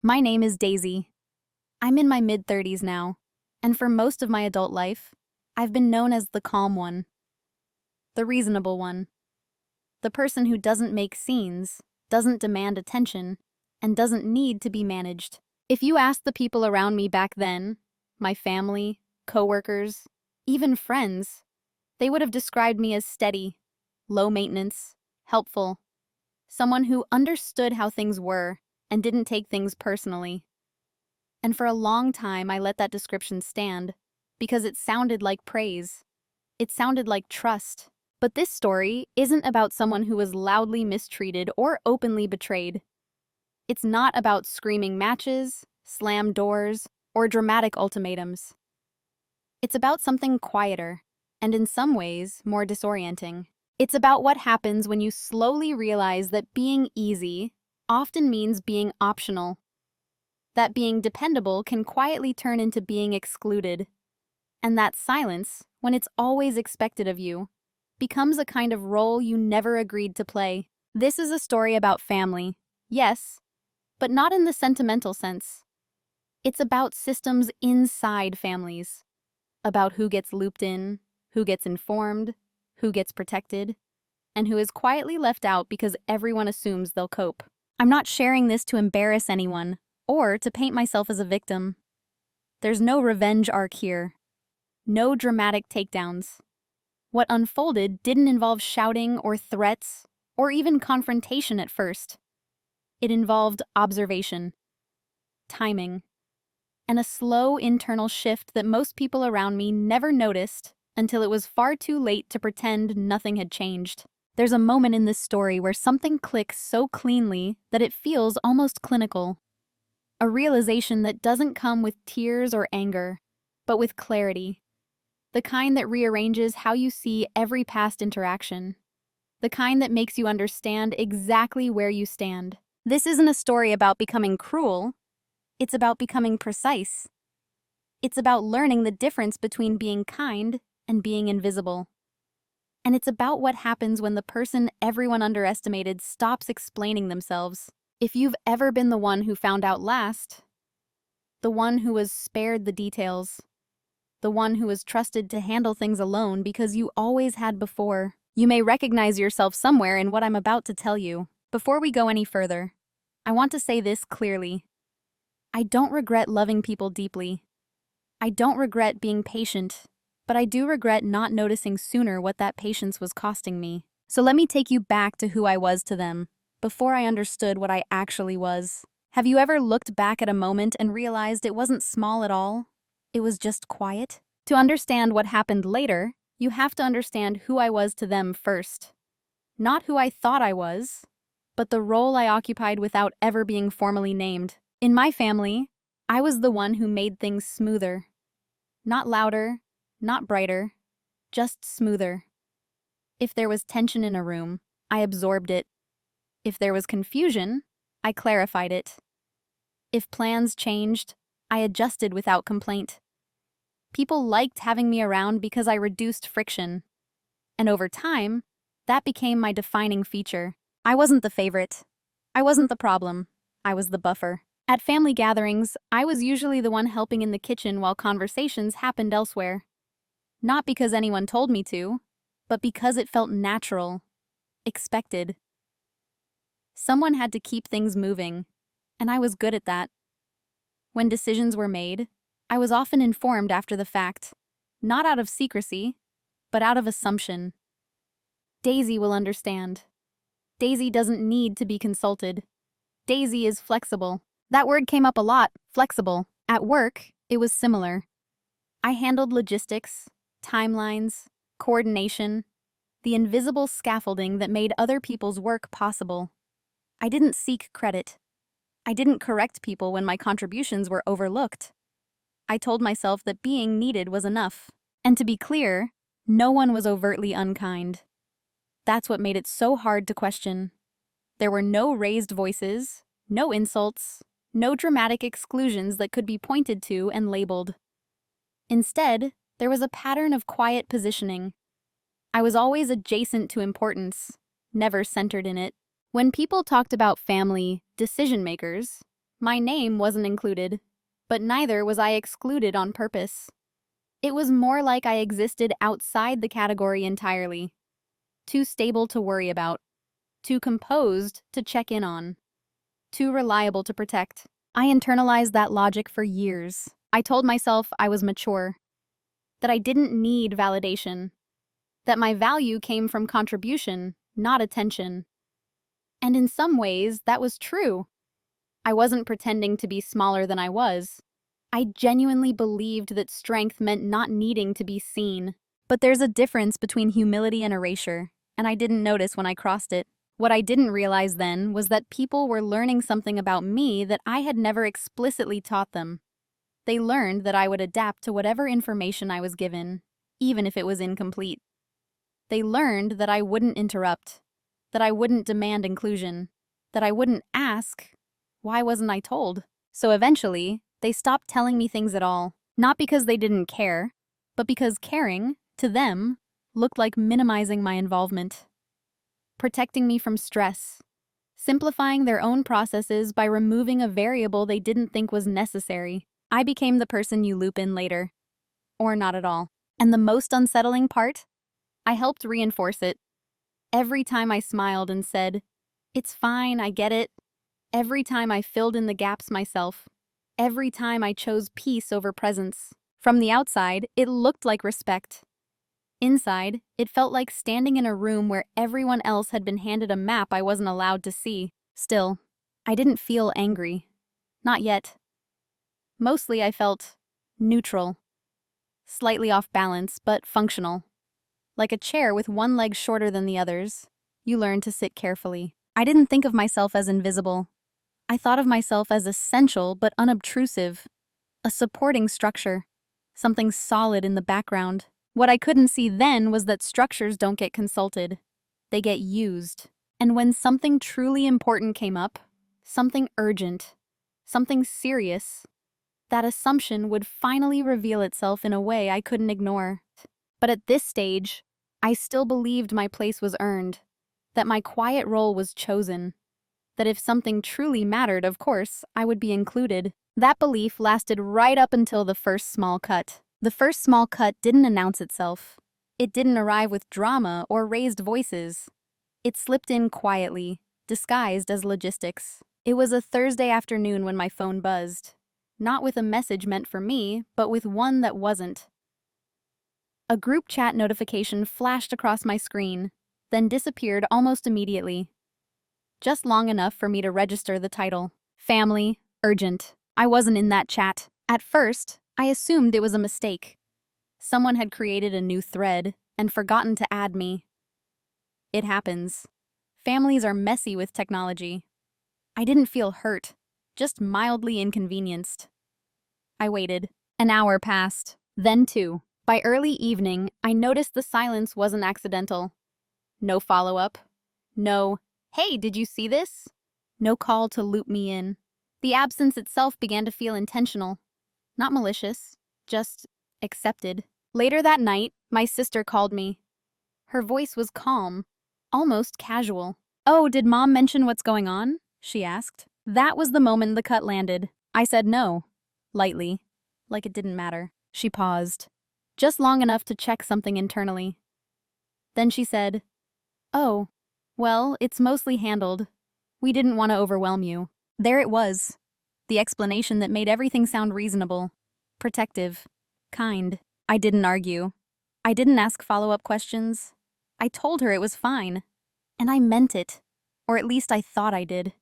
My name is Daisy. I'm in my mid-30s now, and for most of my adult life, I've been known as the calm one, the reasonable one, the person who doesn't make scenes, doesn't demand attention, and doesn't need to be managed. If you asked the people around me back then, my family, coworkers, even friends, they would have described me as steady, low maintenance, helpful, someone who understood how things were and didn't take things personally. And for a long time, I let that description stand because it sounded like praise. It sounded like trust. But this story isn't about someone who was loudly mistreated or openly betrayed. It's not about screaming matches, slammed doors, or dramatic ultimatums. It's about something quieter, and in some ways, more disorienting. It's about what happens when you slowly realize that being easy often means being optional. That being dependable can quietly turn into being excluded. And that silence, when it's always expected of you, becomes a kind of role you never agreed to play. This is a story about family, yes, but not in the sentimental sense. It's about systems inside families, about who gets looped in, who gets informed, who gets protected, and who is quietly left out because everyone assumes they'll cope. I'm not sharing this to embarrass anyone or to paint myself as a victim. There's no revenge arc here, no dramatic takedowns. What unfolded didn't involve shouting or threats or even confrontation at first. It involved observation, timing, and a slow internal shift that most people around me never noticed until it was far too late to pretend nothing had changed. There's a moment in this story where something clicks so cleanly that it feels almost clinical. A realization that doesn't come with tears or anger, but with clarity. The kind that rearranges how you see every past interaction. The kind that makes you understand exactly where you stand. This isn't a story about becoming cruel. It's about becoming precise. It's about learning the difference between being kind and being invisible. And it's about what happens when the person everyone underestimated stops explaining themselves. If you've ever been the one who found out last, the one who was spared the details, the one who was trusted to handle things alone because you always had before, you may recognize yourself somewhere in what I'm about to tell you. Before we go any further, I want to say this clearly. I don't regret loving people deeply. I don't regret being patient. But I do regret not noticing sooner what that patience was costing me. So let me take you back to who I was to them, before I understood what I actually was. Have you ever looked back at a moment and realized it wasn't small at all? It was just quiet? To understand what happened later, you have to understand who I was to them first. Not who I thought I was, but the role I occupied without ever being formally named. In my family, I was the one who made things smoother. Not louder, not brighter, just smoother. If there was tension in a room, I absorbed it. If there was confusion, I clarified it. If plans changed, I adjusted without complaint. People liked having me around because I reduced friction. And over time, that became my defining feature. I wasn't the favorite. I wasn't the problem. I was the buffer. At family gatherings, I was usually the one helping in the kitchen while conversations happened elsewhere. Not because anyone told me to, but because it felt natural, expected. Someone had to keep things moving, and I was good at that. When decisions were made, I was often informed after the fact, not out of secrecy, but out of assumption. Daisy will understand. Daisy doesn't need to be consulted. Daisy is flexible. That word came up a lot, flexible. At work, it was similar. I handled logistics, timelines, coordination, the invisible scaffolding that made other people's work possible. I didn't seek credit. I didn't correct people when my contributions were overlooked. I told myself that being needed was enough. And to be clear, no one was overtly unkind. That's what made it so hard to question. There were no raised voices, no insults, no dramatic exclusions that could be pointed to and labeled. Instead, there was a pattern of quiet positioning. I was always adjacent to importance, never centered in it. When people talked about family decision makers, My name wasn't included, but neither was I excluded on purpose. It was more like I existed outside the category entirely, too stable to worry about, too composed to check in on, too reliable to protect. I internalized that logic for years. I told myself I was mature, that I didn't need validation, that my value came from contribution, not attention. And in some ways, that was true. I wasn't pretending to be smaller than I was. I genuinely believed that strength meant not needing to be seen. But there's a difference between humility and erasure, and I didn't notice when I crossed it. What I didn't realize then was that people were learning something about me that I had never explicitly taught them. They learned that I would adapt to whatever information I was given, even if it was incomplete. They learned that I wouldn't interrupt, that I wouldn't demand inclusion, that I wouldn't ask, why wasn't I told? So eventually, they stopped telling me things at all, not because they didn't care, but because caring, to them, looked like minimizing my involvement, protecting me from stress, simplifying their own processes by removing a variable they didn't think was necessary. I became the person you loop in later, or not at all. And the most unsettling part? I helped reinforce it. Every time I smiled and said, "It's fine, I get it." Every time I filled in the gaps myself. Every time I chose peace over presence. From the outside, it looked like respect. Inside, it felt like standing in a room where everyone else had been handed a map I wasn't allowed to see. Still, I didn't feel angry. Not yet. Mostly I felt neutral. Slightly off balance, but functional. Like a chair with one leg shorter than the others, you learn to sit carefully. I didn't think of myself as invisible. I thought of myself as essential but unobtrusive, a supporting structure, something solid in the background. What I couldn't see then was that structures don't get consulted. They get used. And when something truly important came up, something urgent, something serious, that assumption would finally reveal itself in a way I couldn't ignore. But at this stage, I still believed my place was earned, that my quiet role was chosen, that if something truly mattered, of course, I would be included. That belief lasted right up until the first small cut. The first small cut didn't announce itself. It didn't arrive with drama or raised voices. It slipped in quietly, disguised as logistics. It was a Thursday afternoon when my phone buzzed, not with a message meant for me, but with one that wasn't. A group chat notification flashed across my screen, then disappeared almost immediately. Just long enough for me to register the title. Family, urgent. I wasn't in that chat. At first, I assumed it was a mistake. Someone had created a new thread and forgotten to add me. It happens. Families are messy with technology. I didn't feel hurt, just mildly inconvenienced. I waited. An hour passed, then two. By early evening, I noticed the silence wasn't accidental. No follow-up. No, "Hey, did you see this?" No call to loop me in. The absence itself began to feel intentional. Not malicious, just accepted. Later that night, my sister called me. Her voice was calm, almost casual. "Oh, did Mom mention what's going on?" she asked. That was the moment the cut landed. I said no, lightly, like it didn't matter. She paused, just long enough to check something internally. Then she said, "Oh, well, it's mostly handled. We didn't want to overwhelm you." There it was. The explanation that made everything sound reasonable, protective, kind. I didn't argue. I didn't ask follow-up questions. I told her it was fine. And I meant it. Or at least I thought I did.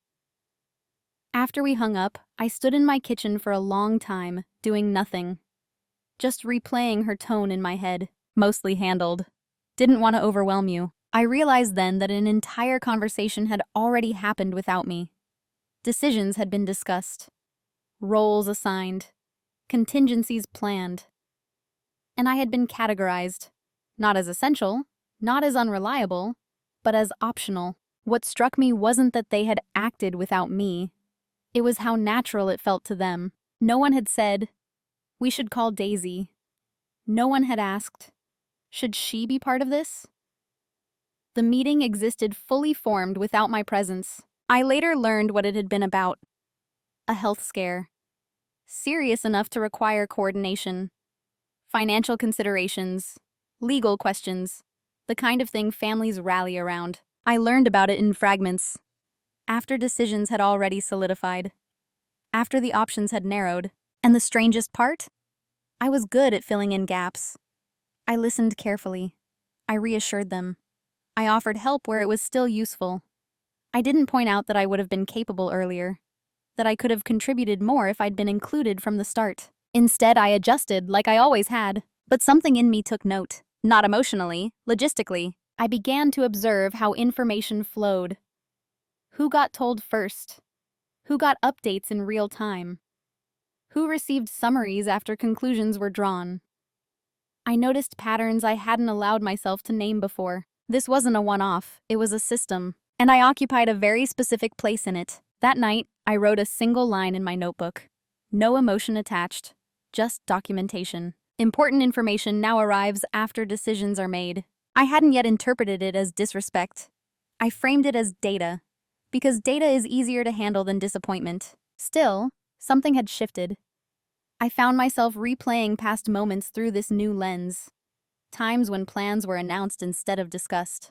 After we hung up, I stood in my kitchen for a long time, doing nothing. Just replaying her tone in my head. Mostly handled. Didn't want to overwhelm you. I realized then that an entire conversation had already happened without me. Decisions had been discussed, roles assigned, contingencies planned. And I had been categorized, not as essential, not as unreliable, but as optional. What struck me wasn't that they had acted without me. It was how natural it felt to them. No one had said, "We should call Daisy." No one had asked, "Should she be part of this?" The meeting existed fully formed without my presence. I later learned what it had been about. a health scare. Serious enough to require coordination. Financial considerations. Legal questions. The kind of thing families rally around. I learned about it in fragments. After decisions had already solidified. After the options had narrowed. And the strangest part? I was good at filling in gaps. I listened carefully. I reassured them. I offered help where it was still useful. I didn't point out that I would have been capable earlier, that I could have contributed more if I'd been included from the start. Instead, I adjusted like I always had. But something in me took note. Not emotionally, logistically. I began to observe how information flowed. Who got told first? Who got updates in real time? Who received summaries after conclusions were drawn? I noticed patterns I hadn't allowed myself to name before. This wasn't a one-off, it was a system, and I occupied a very specific place in it. That night, I wrote a single line in my notebook. No emotion attached, just documentation. Important information now arrives after decisions are made. I hadn't yet interpreted it as disrespect. I framed it as data, because data is easier to handle than disappointment. Still, something had shifted. I found myself replaying past moments through this new lens. Times when plans were announced instead of discussed.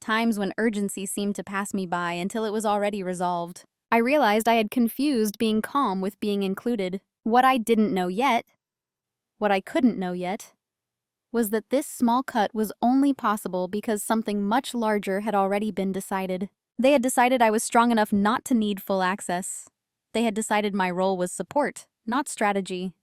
Times when urgency seemed to pass me by until it was already resolved. I realized I had confused being calm with being included. What I didn't know yet, what I couldn't know yet, was that this small cut was only possible because something much larger had already been decided. They had decided I was strong enough not to need full access. They had decided my role was support, not strategy.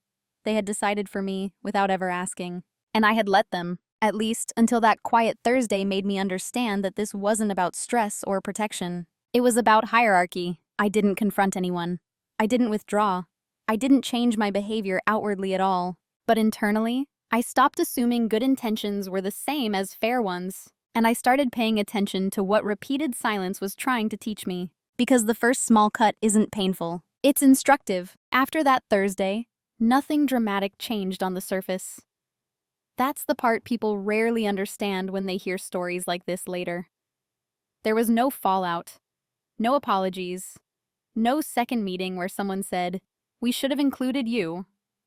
They had decided for me without ever asking. And I had let them, at least until that quiet Thursday made me understand that this wasn't about stress or protection. It was about hierarchy. I didn't confront anyone. I didn't withdraw. I didn't change my behavior outwardly at all. But internally, I stopped assuming good intentions were the same as fair ones, and I started paying attention to what repeated silence was trying to teach me. Because the first small cut isn't painful. It's instructive. After that Thursday, nothing dramatic changed on the surface. That's the part people rarely understand when they hear stories like this later. There was no fallout, no apologies, no second meeting where someone said, "We should have included you."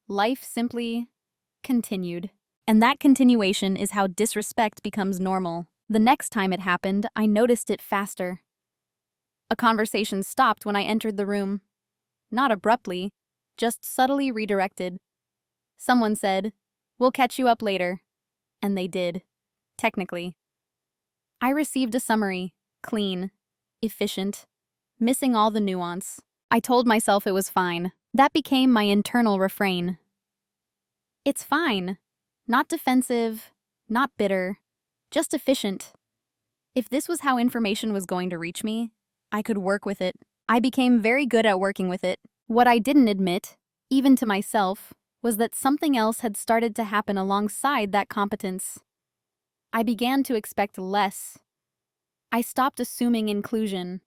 Life simply continued. And that continuation is how disrespect becomes normal. The next time it happened, I noticed it faster. A conversation stopped when I entered the room. Not abruptly, just subtly redirected. Someone said, "We'll catch you up later." And they did. Technically. I received a summary, clean, efficient, missing all the nuance. I told myself it was fine. That became my internal refrain. It's fine. Not defensive, not bitter, just efficient. If this was how information was going to reach me, I could work with it. I became very good at working with it. What I didn't admit, even to myself, was that something else had started to happen alongside that competence. I began to expect less. I stopped assuming inclusion.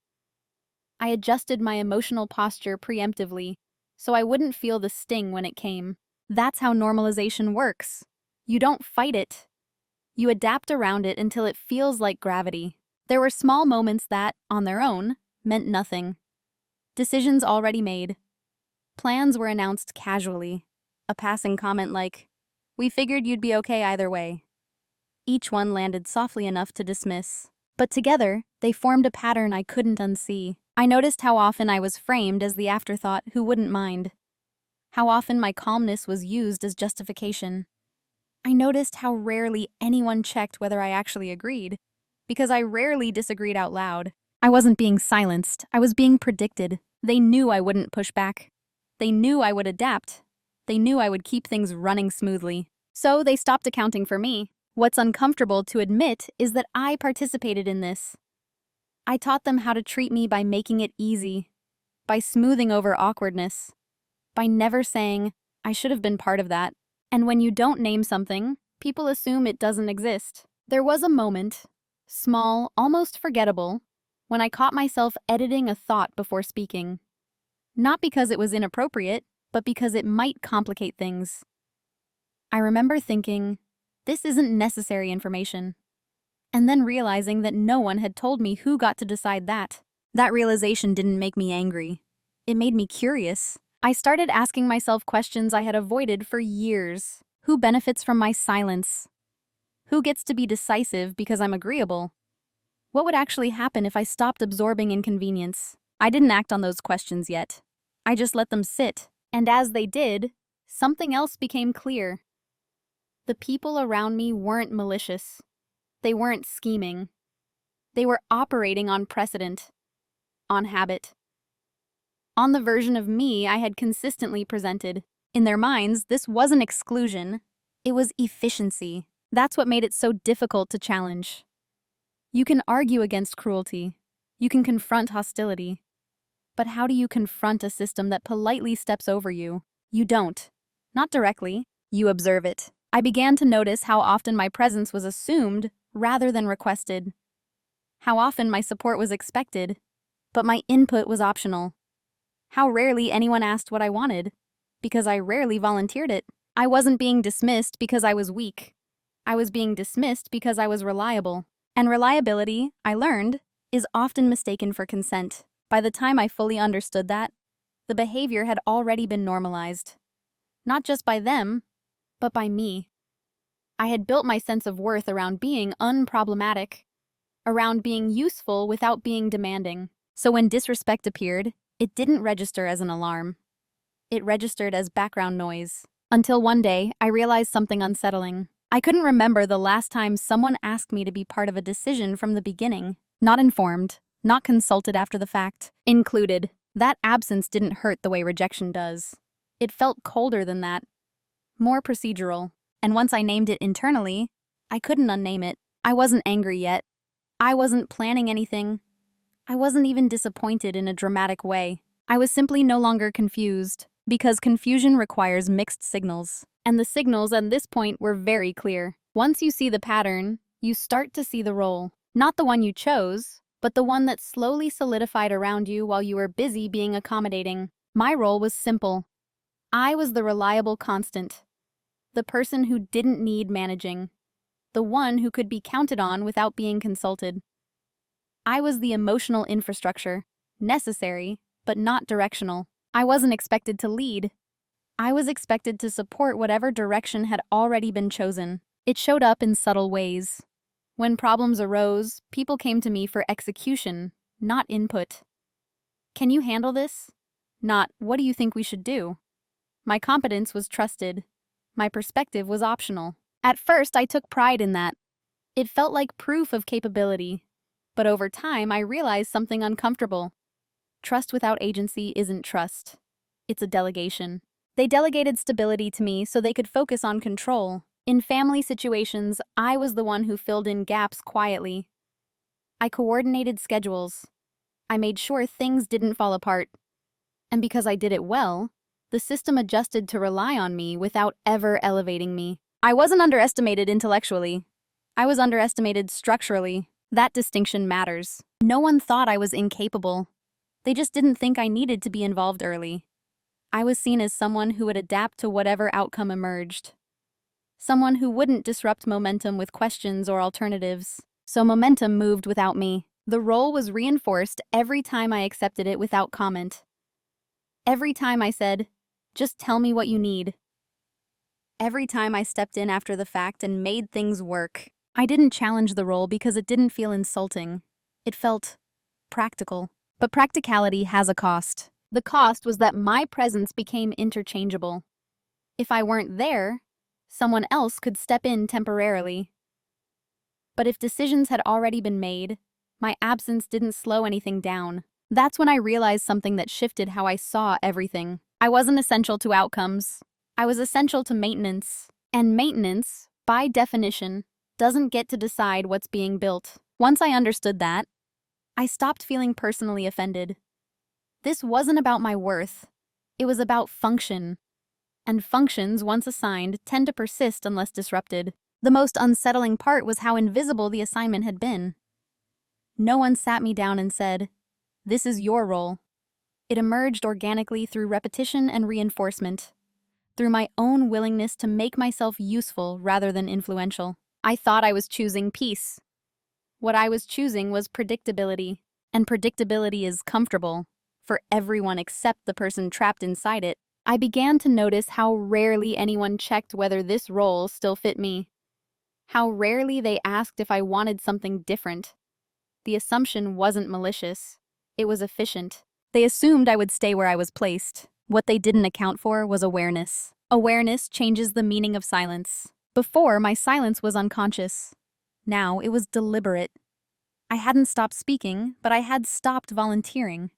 I adjusted my emotional posture preemptively, so I wouldn't feel the sting when it came. That's how normalization works. You don't fight it. You adapt around it until it feels like gravity. There were small moments that, on their own, meant nothing. Decisions already made. Plans were announced casually. A passing comment like, "We figured you'd be okay either way." Each one landed softly enough to dismiss. But together, they formed a pattern I couldn't unsee. I noticed how often I was framed as the afterthought who wouldn't mind. How often my calmness was used as justification. I noticed how rarely anyone checked whether I actually agreed, because I rarely disagreed out loud. I wasn't being silenced, I was being predicted. They knew I wouldn't push back. They knew I would adapt. They knew I would keep things running smoothly. So they stopped accounting for me. What's uncomfortable to admit is that I participated in this. I taught them how to treat me by making it easy, by smoothing over awkwardness, by never saying, "I should have been part of that." And when you don't name something, people assume it doesn't exist. There was a moment, small, almost forgettable, when I caught myself editing a thought before speaking. Not because it was inappropriate, but because it might complicate things. I remember thinking, this isn't necessary information. And then realizing that no one had told me who got to decide that. That realization didn't make me angry. It made me curious. I started asking myself questions I had avoided for years. Who benefits from my silence? Who gets to be decisive because I'm agreeable? What would actually happen if I stopped absorbing inconvenience? I didn't act on those questions yet. I just let them sit. And as they did, something else became clear. The people around me weren't malicious. They weren't scheming. They were operating on precedent, on habit, on the version of me I had consistently presented. In their minds, this wasn't exclusion. It was efficiency. That's what made it so difficult to challenge. You can argue against cruelty. You can confront hostility. But how do you confront a system that politely steps over you? You don't. Not directly. You observe it. I began to notice how often my presence was assumed rather than requested. How often my support was expected, but my input was optional. How rarely anyone asked what I wanted, because I rarely volunteered it. I wasn't being dismissed because I was weak. I was being dismissed because I was reliable. And reliability, I learned, is often mistaken for consent. By the time I fully understood that, the behavior had already been normalized. Not just by them, but by me. I had built my sense of worth around being unproblematic, around being useful without being demanding. So when disrespect appeared, it didn't register as an alarm. It registered as background noise. Until one day, I realized something unsettling. I couldn't remember the last time someone asked me to be part of a decision from the beginning. Not informed, not consulted after the fact. Included. That absence didn't hurt the way rejection does. It felt colder than that. More procedural. And once I named it internally, I couldn't unname it. I wasn't angry yet. I wasn't planning anything. I wasn't even disappointed in a dramatic way. I was simply no longer confused, because confusion requires mixed signals. And the signals at this point were very clear. Once you see the pattern, you start to see the role. Not the one you chose, but the one that slowly solidified around you while you were busy being accommodating. My role was simple. I was the reliable constant. The person who didn't need managing. The one who could be counted on without being consulted. I was the emotional infrastructure, necessary, but not directional. I wasn't expected to lead. I was expected to support whatever direction had already been chosen. It showed up in subtle ways. When problems arose, people came to me for execution, not input. Can you handle this? Not, what do you think we should do? My competence was trusted. My perspective was optional. At first, I took pride in that. It felt like proof of capability. But over time, I realized something uncomfortable. Trust without agency isn't trust. It's a delegation. They delegated stability to me so they could focus on control. In family situations, I was the one who filled in gaps quietly. I coordinated schedules. I made sure things didn't fall apart. And because I did it well, the system adjusted to rely on me without ever elevating me. I wasn't underestimated intellectually. I was underestimated structurally. That distinction matters. No one thought I was incapable. They just didn't think I needed to be involved early. I was seen as someone who would adapt to whatever outcome emerged. Someone who wouldn't disrupt momentum with questions or alternatives. So momentum moved without me. The role was reinforced every time I accepted it without comment. Every time I said, just tell me what you need. Every time I stepped in after the fact and made things work. I didn't challenge the role because it didn't feel insulting. It felt practical. But practicality has a cost. The cost was that my presence became interchangeable. If I weren't there, someone else could step in temporarily. But if decisions had already been made, my absence didn't slow anything down. That's when I realized something that shifted how I saw everything. I wasn't essential to outcomes. I was essential to maintenance. And maintenance, by definition, doesn't get to decide what's being built. Once I understood that, I stopped feeling personally offended. This wasn't about my worth. It was about function. And functions, once assigned, tend to persist unless disrupted. The most unsettling part was how invisible the assignment had been. No one sat me down and said, "This is your role." It emerged organically through repetition and reinforcement, through my own willingness to make myself useful rather than influential. I thought I was choosing peace. What I was choosing was predictability, and predictability is comfortable, for everyone except the person trapped inside it, I began to notice how rarely anyone checked whether this role still fit me. How rarely they asked if I wanted something different. The assumption wasn't malicious. It was efficient. They assumed I would stay where I was placed. What they didn't account for was awareness. Awareness changes the meaning of silence. Before, my silence was unconscious. Now, it was deliberate. I hadn't stopped speaking, but I had stopped volunteering.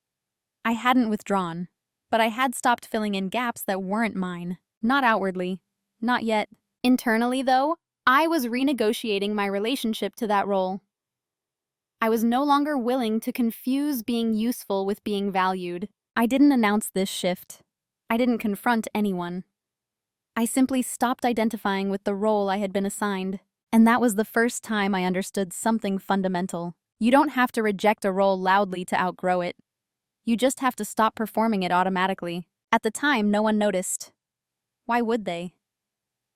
I hadn't withdrawn, but I had stopped filling in gaps that weren't mine. Not outwardly. Not yet. Internally, though, I was renegotiating my relationship to that role. I was no longer willing to confuse being useful with being valued. I didn't announce this shift. I didn't confront anyone. I simply stopped identifying with the role I had been assigned. And that was the first time I understood something fundamental. You don't have to reject a role loudly to outgrow it. You just have to stop performing it automatically. At the time, no one noticed. Why would they?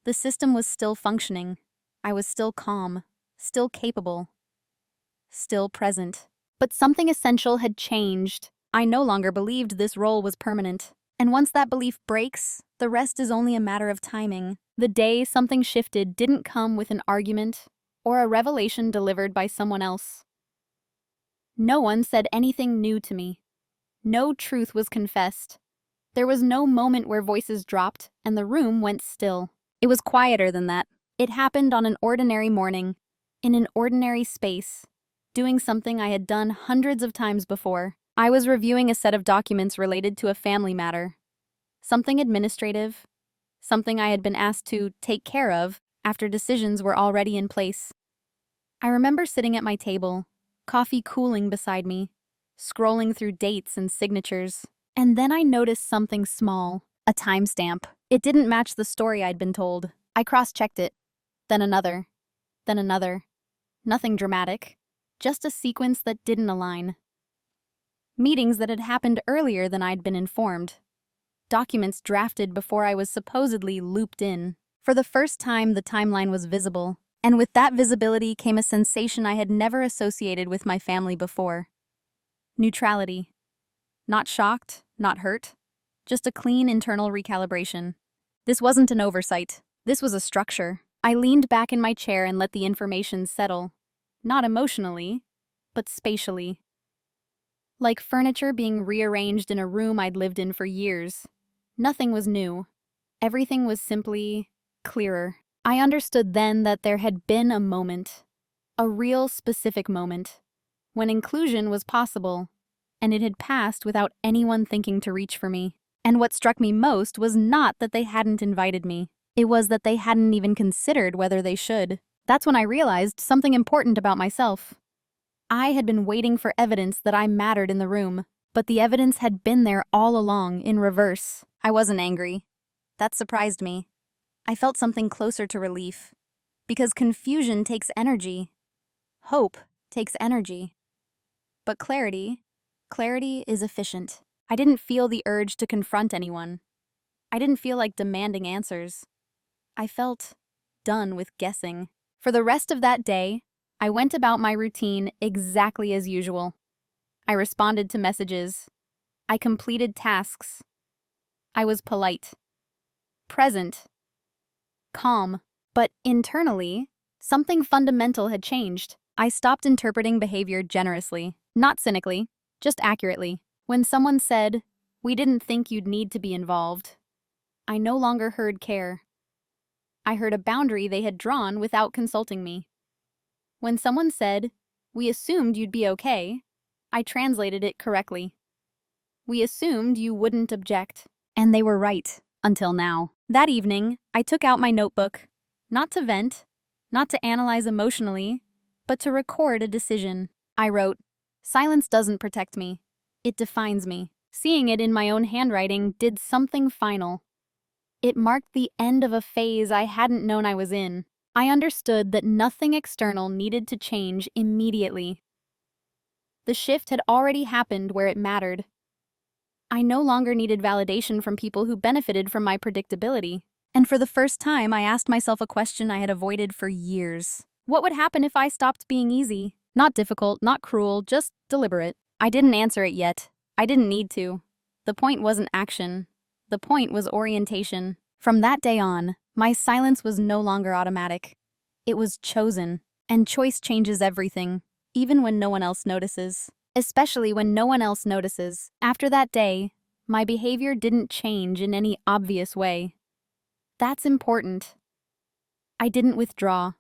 The system was still functioning. I was still calm, still capable, still present. But something essential had changed. I no longer believed this role was permanent. And once that belief breaks, the rest is only a matter of timing. The day something shifted didn't come with an argument or a revelation delivered by someone else. No one said anything new to me. No truth was confessed. There was no moment where voices dropped and the room went still. It was quieter than that. It happened on an ordinary morning, in an ordinary space, doing something I had done hundreds of times before. I was reviewing a set of documents related to a family matter. Something administrative, something I had been asked to take care of after decisions were already in place. I remember sitting at my table, coffee cooling beside me, scrolling through dates and signatures. And then I noticed something small, a timestamp. It didn't match the story I'd been told. I cross-checked it. Then another. Then another. Nothing dramatic. Just a sequence that didn't align. Meetings that had happened earlier than I'd been informed. Documents drafted before I was supposedly looped in. For the first time, the timeline was visible. And with that visibility came a sensation I had never associated with my family before. Neutrality. Not shocked, not hurt. Just a clean internal recalibration. This wasn't an oversight. This was a structure. I leaned back in my chair and let the information settle. Not emotionally, but spatially. Like furniture being rearranged in a room I'd lived in for years. Nothing was new. Everything was simply clearer. I understood then that there had been a moment, a real specific moment, when inclusion was possible, and it had passed without anyone thinking to reach for me. And what struck me most was not that they hadn't invited me. It was that they hadn't even considered whether they should. That's when I realized something important about myself. I had been waiting for evidence that I mattered in the room, but the evidence had been there all along, in reverse. I wasn't angry. That surprised me. I felt something closer to relief. Because confusion takes energy. Hope takes energy. But clarity is efficient. I didn't feel the urge to confront anyone. I didn't feel like demanding answers. I felt done with guessing. For the rest of that day, I went about my routine exactly as usual. I responded to messages. I completed tasks. I was polite, present, calm. But internally, something fundamental had changed. I stopped interpreting behavior generously, not cynically, just accurately. When someone said, "We didn't think you'd need to be involved," I no longer heard care. I heard a boundary they had drawn without consulting me. When someone said, "We assumed you'd be okay," I translated it correctly. We assumed you wouldn't object. And they were right, until now. That evening, I took out my notebook, not to vent, not to analyze emotionally, but to record a decision. I wrote, "Silence doesn't protect me. It defines me." Seeing it in my own handwriting did something final. It marked the end of a phase I hadn't known I was in. I understood that nothing external needed to change immediately. The shift had already happened where it mattered. I no longer needed validation from people who benefited from my predictability. And for the first time, I asked myself a question I had avoided for years. What would happen if I stopped being easy? Not difficult, not cruel, just deliberate. I didn't answer it yet. I didn't need to. The point wasn't action. The point was orientation. From that day on, my silence was no longer automatic. It was chosen. And choice changes everything, even when no one else notices. Especially when no one else notices. After that day, my behavior didn't change in any obvious way. That's important. I didn't withdraw.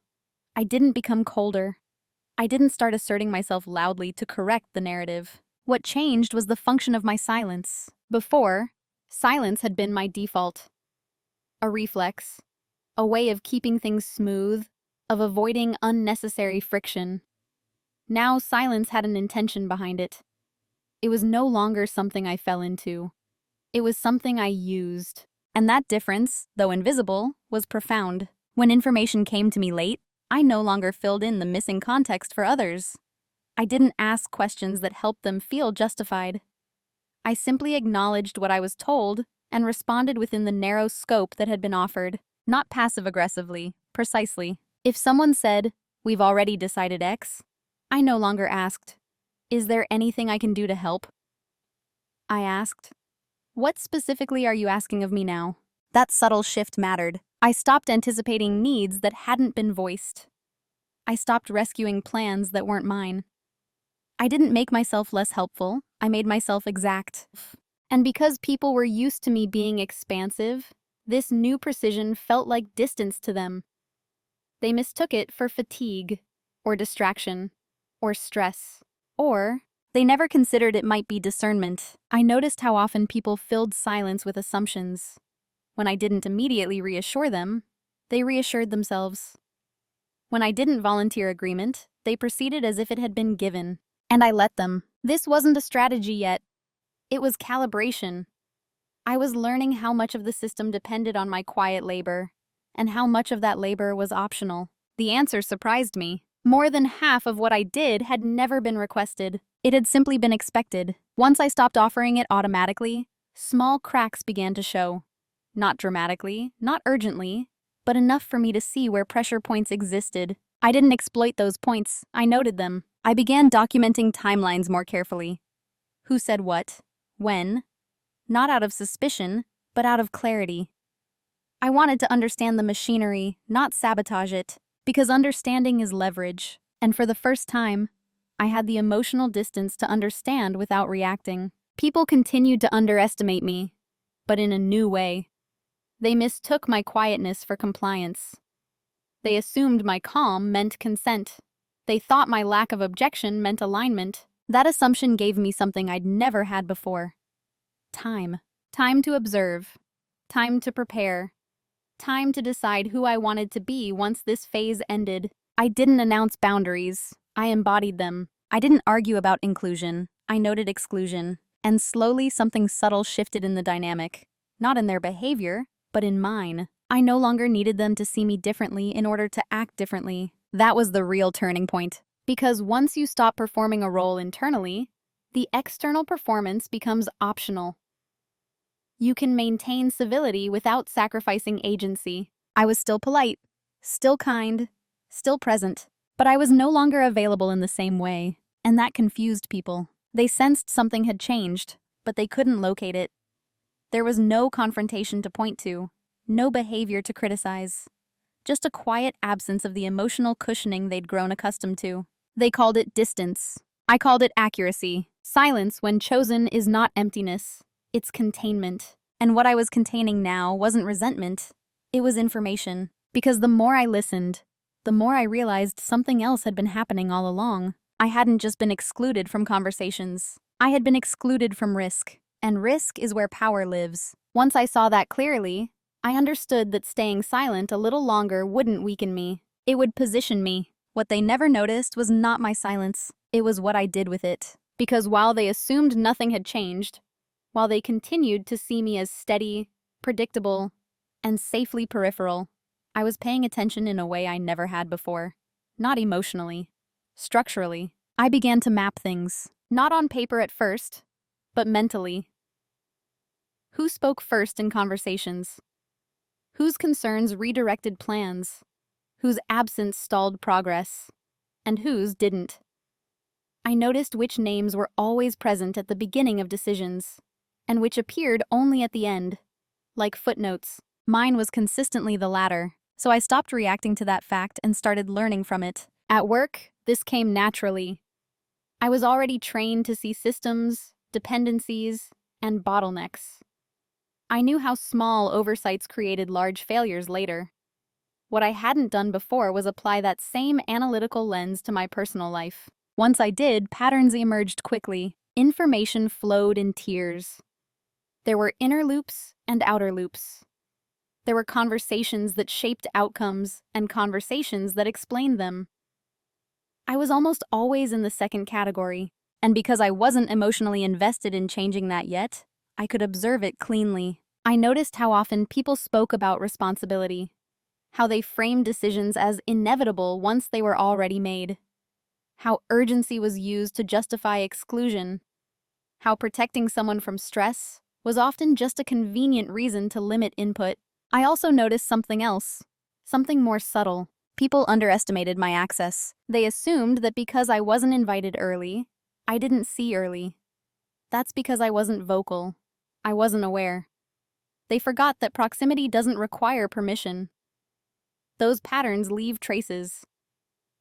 I didn't become colder. I didn't start asserting myself loudly to correct the narrative. What changed was the function of my silence. Before, silence had been my default. A reflex. A way of keeping things smooth, of avoiding unnecessary friction. Now silence had an intention behind it. It was no longer something I fell into. It was something I used. And that difference, though invisible, was profound. When information came to me late, I no longer filled in the missing context for others. I didn't ask questions that helped them feel justified. I simply acknowledged what I was told and responded within the narrow scope that had been offered, not passive-aggressively, precisely. If someone said, "We've already decided X," I no longer asked, "Is there anything I can do to help?" I asked, "What specifically are you asking of me now?" That subtle shift mattered. I stopped anticipating needs that hadn't been voiced. I stopped rescuing plans that weren't mine. I didn't make myself less helpful, I made myself exact. And because people were used to me being expansive, this new precision felt like distance to them. They mistook it for fatigue, or distraction, or stress, or they never considered it might be discernment. I noticed how often people filled silence with assumptions. When I didn't immediately reassure them, they reassured themselves. When I didn't volunteer agreement, they proceeded as if it had been given. And I let them. This wasn't a strategy yet. It was calibration. I was learning how much of the system depended on my quiet labor, and how much of that labor was optional. The answer surprised me. More than half of what I did had never been requested. It had simply been expected. Once I stopped offering it automatically, small cracks began to show. Not dramatically, not urgently, but enough for me to see where pressure points existed. I didn't exploit those points, I noted them. I began documenting timelines more carefully. Who said what? When? Not out of suspicion, but out of clarity. I wanted to understand the machinery, not sabotage it, because understanding is leverage. And for the first time, I had the emotional distance to understand without reacting. People continued to underestimate me, but in a new way. They mistook my quietness for compliance. They assumed my calm meant consent. They thought my lack of objection meant alignment. That assumption gave me something I'd never had before. Time. Time to observe. Time to prepare. Time to decide who I wanted to be once this phase ended. I didn't announce boundaries. I embodied them. I didn't argue about inclusion. I noted exclusion. And slowly something subtle shifted in the dynamic. Not in their behavior, but in mine. I no longer needed them to see me differently in order to act differently. That was the real turning point. Because once you stop performing a role internally, the external performance becomes optional. You can maintain civility without sacrificing agency. I was still polite, still kind, still present, but I was no longer available in the same way, and that confused people. They sensed something had changed, but they couldn't locate it. There was no confrontation to point to, no behavior to criticize, just a quiet absence of the emotional cushioning they'd grown accustomed to. They called it distance. I called it accuracy. Silence, when chosen, is not emptiness. It's containment. And what I was containing now wasn't resentment. It was information. Because the more I listened, the more I realized something else had been happening all along. I hadn't just been excluded from conversations. I had been excluded from risk. And risk is where power lives. Once I saw that clearly, I understood that staying silent a little longer wouldn't weaken me. It would position me. What they never noticed was not my silence. It was what I did with it. Because while they assumed nothing had changed, while they continued to see me as steady, predictable, and safely peripheral, I was paying attention in a way I never had before. Not emotionally. Structurally. I began to map things. Not on paper at first, but mentally. Who spoke first in conversations? Whose concerns redirected plans? Whose absence stalled progress? And whose didn't? I noticed which names were always present at the beginning of decisions, and which appeared only at the end, like footnotes. Mine was consistently the latter, so I stopped reacting to that fact and started learning from it. At work, this came naturally. I was already trained to see systems, dependencies, and bottlenecks. I knew how small oversights created large failures later. What I hadn't done before was apply that same analytical lens to my personal life. Once I did, patterns emerged quickly. Information flowed in tiers. There were inner loops and outer loops. There were conversations that shaped outcomes and conversations that explained them. I was almost always in the second category, and because I wasn't emotionally invested in changing that yet, I could observe it cleanly. I noticed how often people spoke about responsibility, how they framed decisions as inevitable once they were already made, how urgency was used to justify exclusion, how protecting someone from stress was often just a convenient reason to limit input. I also noticed something else, something more subtle. People underestimated my access. They assumed that because I wasn't invited early, I didn't see early. That's because I wasn't vocal. I wasn't aware. They forgot that proximity doesn't require permission. Those patterns leave traces.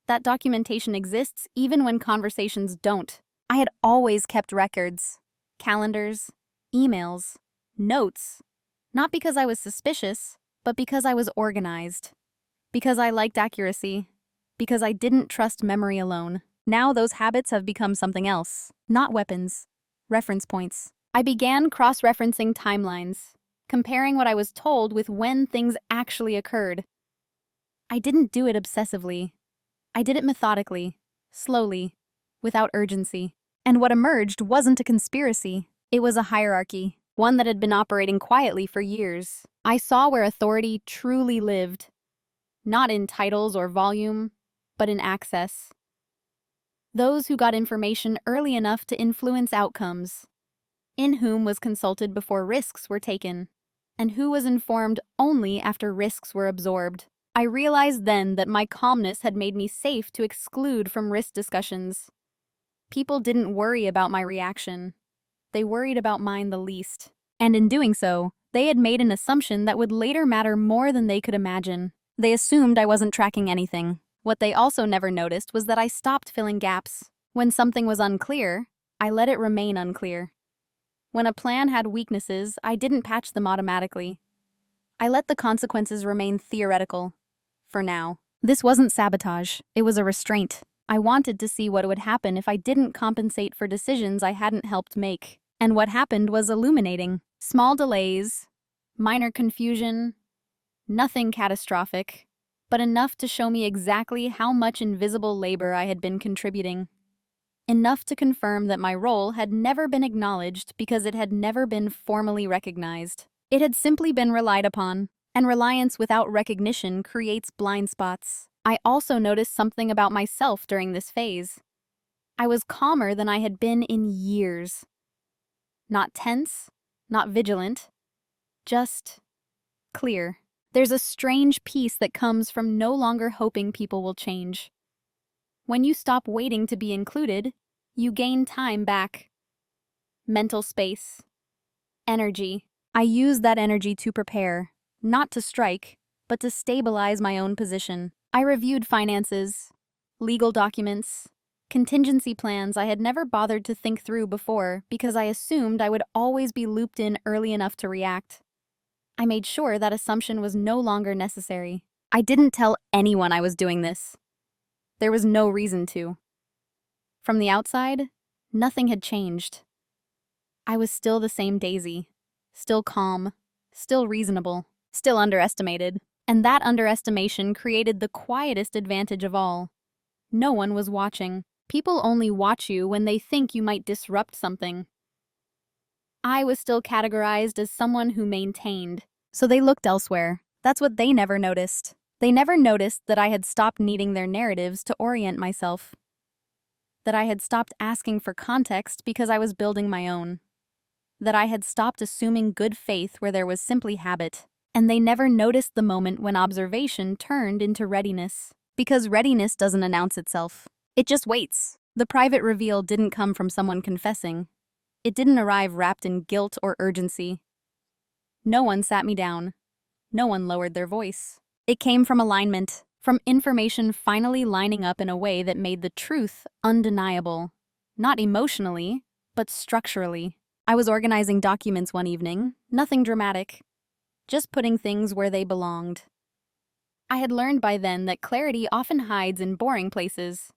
That documentation exists even when conversations don't. I had always kept records, calendars, emails, notes, not because I was suspicious, but because I was organized. Because I liked accuracy. Because I didn't trust memory alone. Now those habits have become something else. Not weapons. Reference points. I began cross-referencing timelines, comparing what I was told with when things actually occurred. I didn't do it obsessively. I did it methodically, slowly, without urgency. And what emerged wasn't a conspiracy. It was a hierarchy, one that had been operating quietly for years. I saw where authority truly lived. Not in titles or volume, but in access. Those who got information early enough to influence outcomes, in whom was consulted before risks were taken, and who was informed only after risks were absorbed. I realized then that my calmness had made me safe to exclude from risk discussions. People didn't worry about my reaction. They worried about mine the least. And in doing so, they had made an assumption that would later matter more than they could imagine. They assumed I wasn't tracking anything. What they also never noticed was that I stopped filling gaps. When something was unclear, I let it remain unclear. When a plan had weaknesses, I didn't patch them automatically. I let the consequences remain theoretical. For now. This wasn't sabotage, it was a restraint. I wanted to see what would happen if I didn't compensate for decisions I hadn't helped make. And what happened was illuminating. Small delays, minor confusion, nothing catastrophic, but enough to show me exactly how much invisible labor I had been contributing. Enough to confirm that my role had never been acknowledged because it had never been formally recognized. It had simply been relied upon, and reliance without recognition creates blind spots. I also noticed something about myself during this phase. I was calmer than I had been in years. Not tense, not vigilant, just clear. There's a strange peace that comes from no longer hoping people will change. When you stop waiting to be included, you gain time back. Mental space. Energy. I use that energy to prepare, not to strike, but to stabilize my own position. I reviewed finances, legal documents, contingency plans I had never bothered to think through before because I assumed I would always be looped in early enough to react. I made sure that assumption was no longer necessary. I didn't tell anyone I was doing this. There was no reason to. From the outside, nothing had changed. I was still the same Daisy, still calm, still reasonable, still underestimated. And that underestimation created the quietest advantage of all. No one was watching. People only watch you when they think you might disrupt something. I was still categorized as someone who maintained, so they looked elsewhere. That's what they never noticed. They never noticed that I had stopped needing their narratives to orient myself. That I had stopped asking for context because I was building my own. That I had stopped assuming good faith where there was simply habit. And they never noticed the moment when observation turned into readiness. Because readiness doesn't announce itself. It just waits. The private reveal didn't come from someone confessing. It didn't arrive wrapped in guilt or urgency. No one sat me down. No one lowered their voice. It came from alignment, from information finally lining up in a way that made the truth undeniable. Not emotionally, but structurally. I was organizing documents one evening, nothing dramatic, just putting things where they belonged. I had learned by then that clarity often hides in boring places.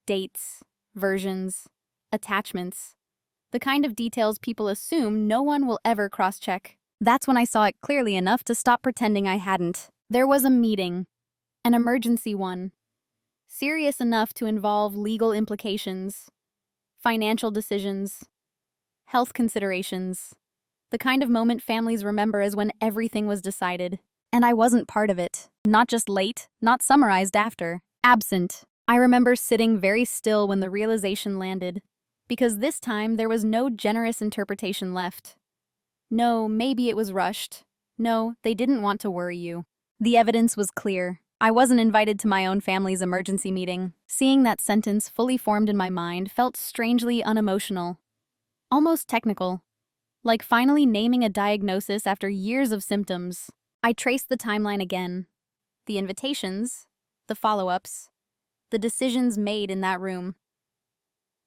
Dates, versions, attachments. The kind of details people assume no one will ever cross-check. That's when I saw it clearly enough to stop pretending I hadn't. There was a meeting, an emergency one, serious enough to involve legal implications, financial decisions, health considerations, the kind of moment families remember as when everything was decided. And I wasn't part of it. Not just late, not summarized after, absent. I remember sitting very still when the realization landed, because this time there was no generous interpretation left. No, maybe it was rushed. No, they didn't want to worry you. The evidence was clear. I wasn't invited to my own family's emergency meeting. Seeing that sentence fully formed in my mind felt strangely unemotional. Almost technical. Like finally naming a diagnosis after years of symptoms. I traced the timeline again. The invitations, the follow-ups, the decisions made in that room.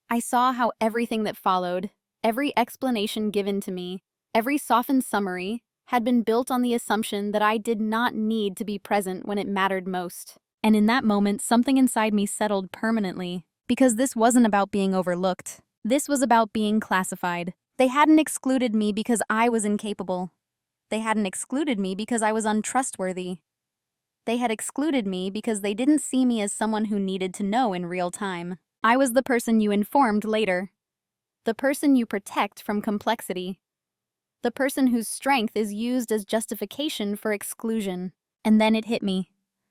I saw how everything that followed, every explanation given to me, every softened summary, had been built on the assumption that I did not need to be present when it mattered most. And in that moment, something inside me settled permanently. Because this wasn't about being overlooked. This was about being classified. They hadn't excluded me because I was incapable. They hadn't excluded me because I was untrustworthy. They had excluded me because they didn't see me as someone who needed to know in real time. I was the person you informed later. The person you protect from complexity. The person whose strength is used as justification for exclusion. And then it hit me.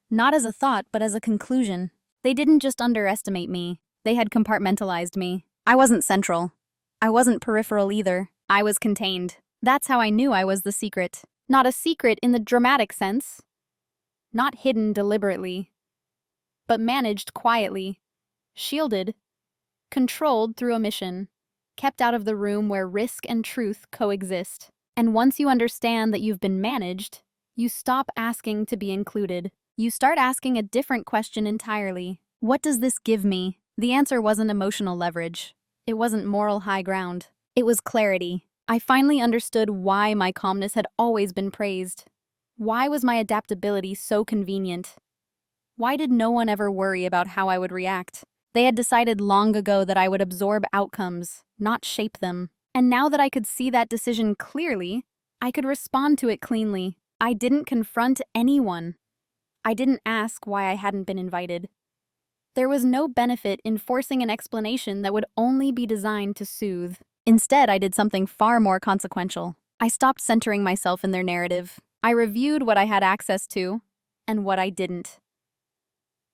Not as a thought, but as a conclusion. They didn't just underestimate me. They had compartmentalized me. I wasn't central. I wasn't peripheral either. I was contained. That's how I knew I was the secret. Not a secret in the dramatic sense. Not hidden deliberately. But managed quietly. Shielded. Controlled through omission. Kept out of the room where risk and truth coexist. And once you understand that you've been managed, you stop asking to be included. You start asking a different question entirely. What does this give me? The answer wasn't emotional leverage. It wasn't moral high ground. It was clarity. I finally understood why my calmness had always been praised. Why was my adaptability so convenient? Why did no one ever worry about how I would react? They had decided long ago that I would absorb outcomes, not shape them. And now that I could see that decision clearly, I could respond to it cleanly. I didn't confront anyone. I didn't ask why I hadn't been invited. There was no benefit in forcing an explanation that would only be designed to soothe. Instead, I did something far more consequential. I stopped centering myself in their narrative. I reviewed what I had access to and what I didn't.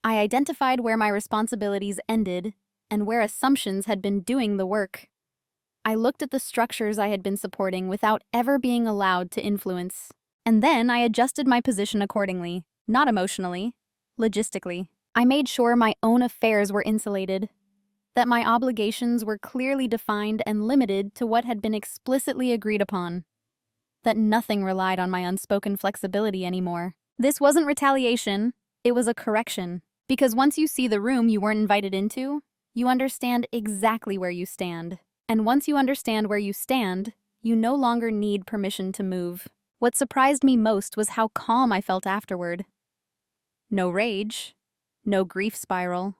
I identified where my responsibilities ended and where assumptions had been doing the work. I looked at the structures I had been supporting without ever being allowed to influence. And then I adjusted my position accordingly, not emotionally, logistically. I made sure my own affairs were insulated, that my obligations were clearly defined and limited to what had been explicitly agreed upon, that nothing relied on my unspoken flexibility anymore. This wasn't retaliation, it was a correction. Because once you see the room you weren't invited into, you understand exactly where you stand. And once you understand where you stand, you no longer need permission to move. What surprised me most was how calm I felt afterward. No rage. No grief spiral,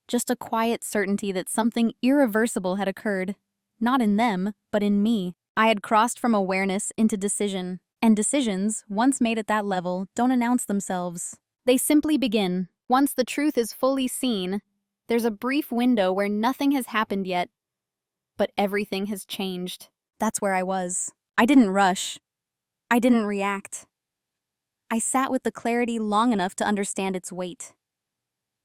just a quiet certainty that something irreversible had occurred, not in them, but in me. I had crossed from awareness into decision, and decisions, once made at that level, don't announce themselves. They simply begin. Once the truth is fully seen, there's a brief window where nothing has happened yet, but everything has changed. That's where I was. I didn't rush. I didn't react. I sat with the clarity long enough to understand its weight.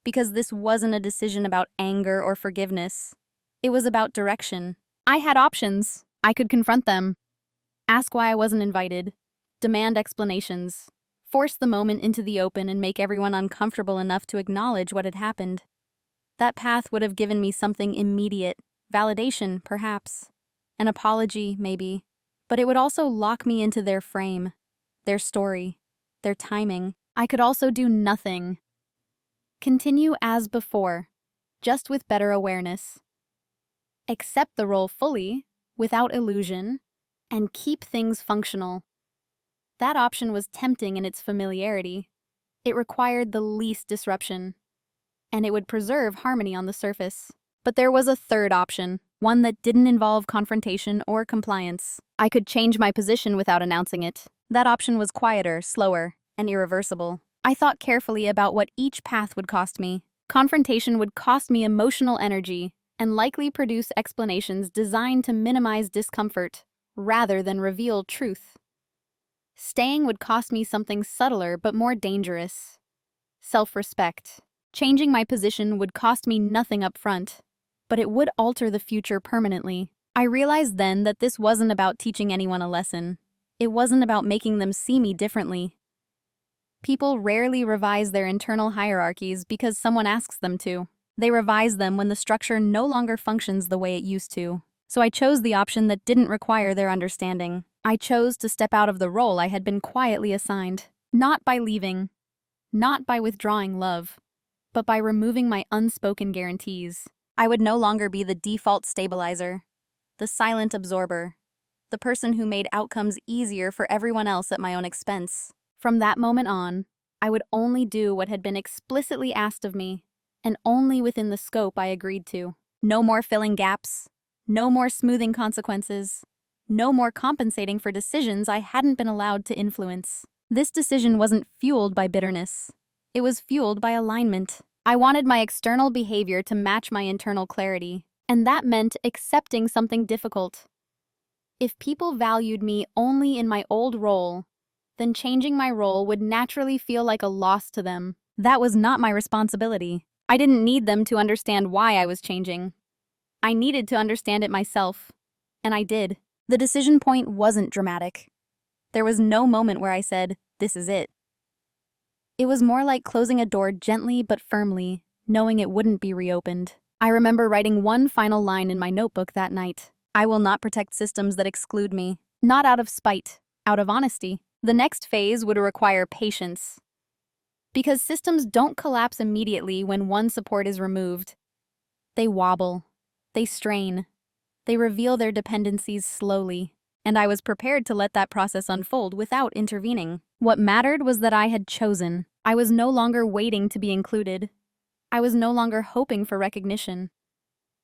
Because this wasn't a decision about anger or forgiveness. It was about direction. I had options. I could confront them. Ask why I wasn't invited. Demand explanations. Force the moment into the open and make everyone uncomfortable enough to acknowledge what had happened. That path would have given me something immediate, validation, perhaps, an apology, maybe, but it would also lock me into their frame, their story, their timing. I could also do nothing. Continue as before, just with better awareness. Accept the role fully, without illusion, and keep things functional. That option was tempting in its familiarity. It required the least disruption, and it would preserve harmony on the surface. But there was a third option, one that didn't involve confrontation or compliance. I could change my position without announcing it. That option was quieter, slower, and irreversible. I thought carefully about what each path would cost me. Confrontation would cost me emotional energy and likely produce explanations designed to minimize discomfort rather than reveal truth. Staying would cost me something subtler but more dangerous: self-respect. Changing my position would cost me nothing up front, but it would alter the future permanently. I realized then that this wasn't about teaching anyone a lesson. It wasn't about making them see me differently. People rarely revise their internal hierarchies because someone asks them to. They revise them when the structure no longer functions the way it used to. So I chose the option that didn't require their understanding. I chose to step out of the role I had been quietly assigned. Not by leaving, not by withdrawing love, but by removing my unspoken guarantees. I would no longer be the default stabilizer, the silent absorber, the person who made outcomes easier for everyone else at my own expense. From that moment on, I would only do what had been explicitly asked of me, and only within the scope I agreed to. No more filling gaps, no more smoothing consequences, no more compensating for decisions I hadn't been allowed to influence. This decision wasn't fueled by bitterness. It was fueled by alignment. I wanted my external behavior to match my internal clarity, and that meant accepting something difficult. If people valued me only in my old role, then changing my role would naturally feel like a loss to them. That was not my responsibility. I didn't need them to understand why I was changing. I needed to understand it myself, and I did. The decision point wasn't dramatic. There was no moment where I said, "This is it." It was more like closing a door gently but firmly, knowing it wouldn't be reopened. I remember writing one final line in my notebook that night. I will not protect systems that exclude me. Not out of spite, out of honesty. The next phase would require patience. Because systems don't collapse immediately when one support is removed. They wobble, they strain, they reveal their dependencies slowly, and I was prepared to let that process unfold without intervening. What mattered was that I had chosen. I was no longer waiting to be included. I was no longer hoping for recognition.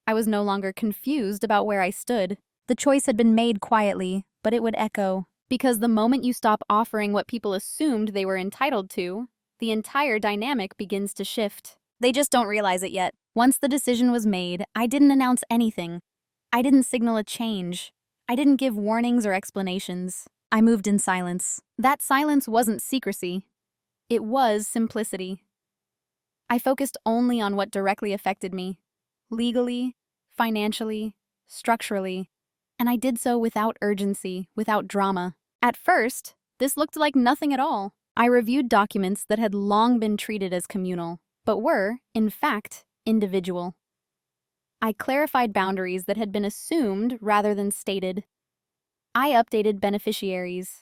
I was no longer confused about where I stood. The choice had been made quietly, but it would echo. Because the moment you stop offering what people assumed they were entitled to, the entire dynamic begins to shift. They just don't realize it yet. Once the decision was made, I didn't announce anything. I didn't signal a change. I didn't give warnings or explanations. I moved in silence. That silence wasn't secrecy. It was simplicity. I focused only on what directly affected me, legally, financially, structurally, and I did so without urgency, without drama. At first, this looked like nothing at all. I reviewed documents that had long been treated as communal, but were, in fact, individual. I clarified boundaries that had been assumed rather than stated. I updated beneficiaries.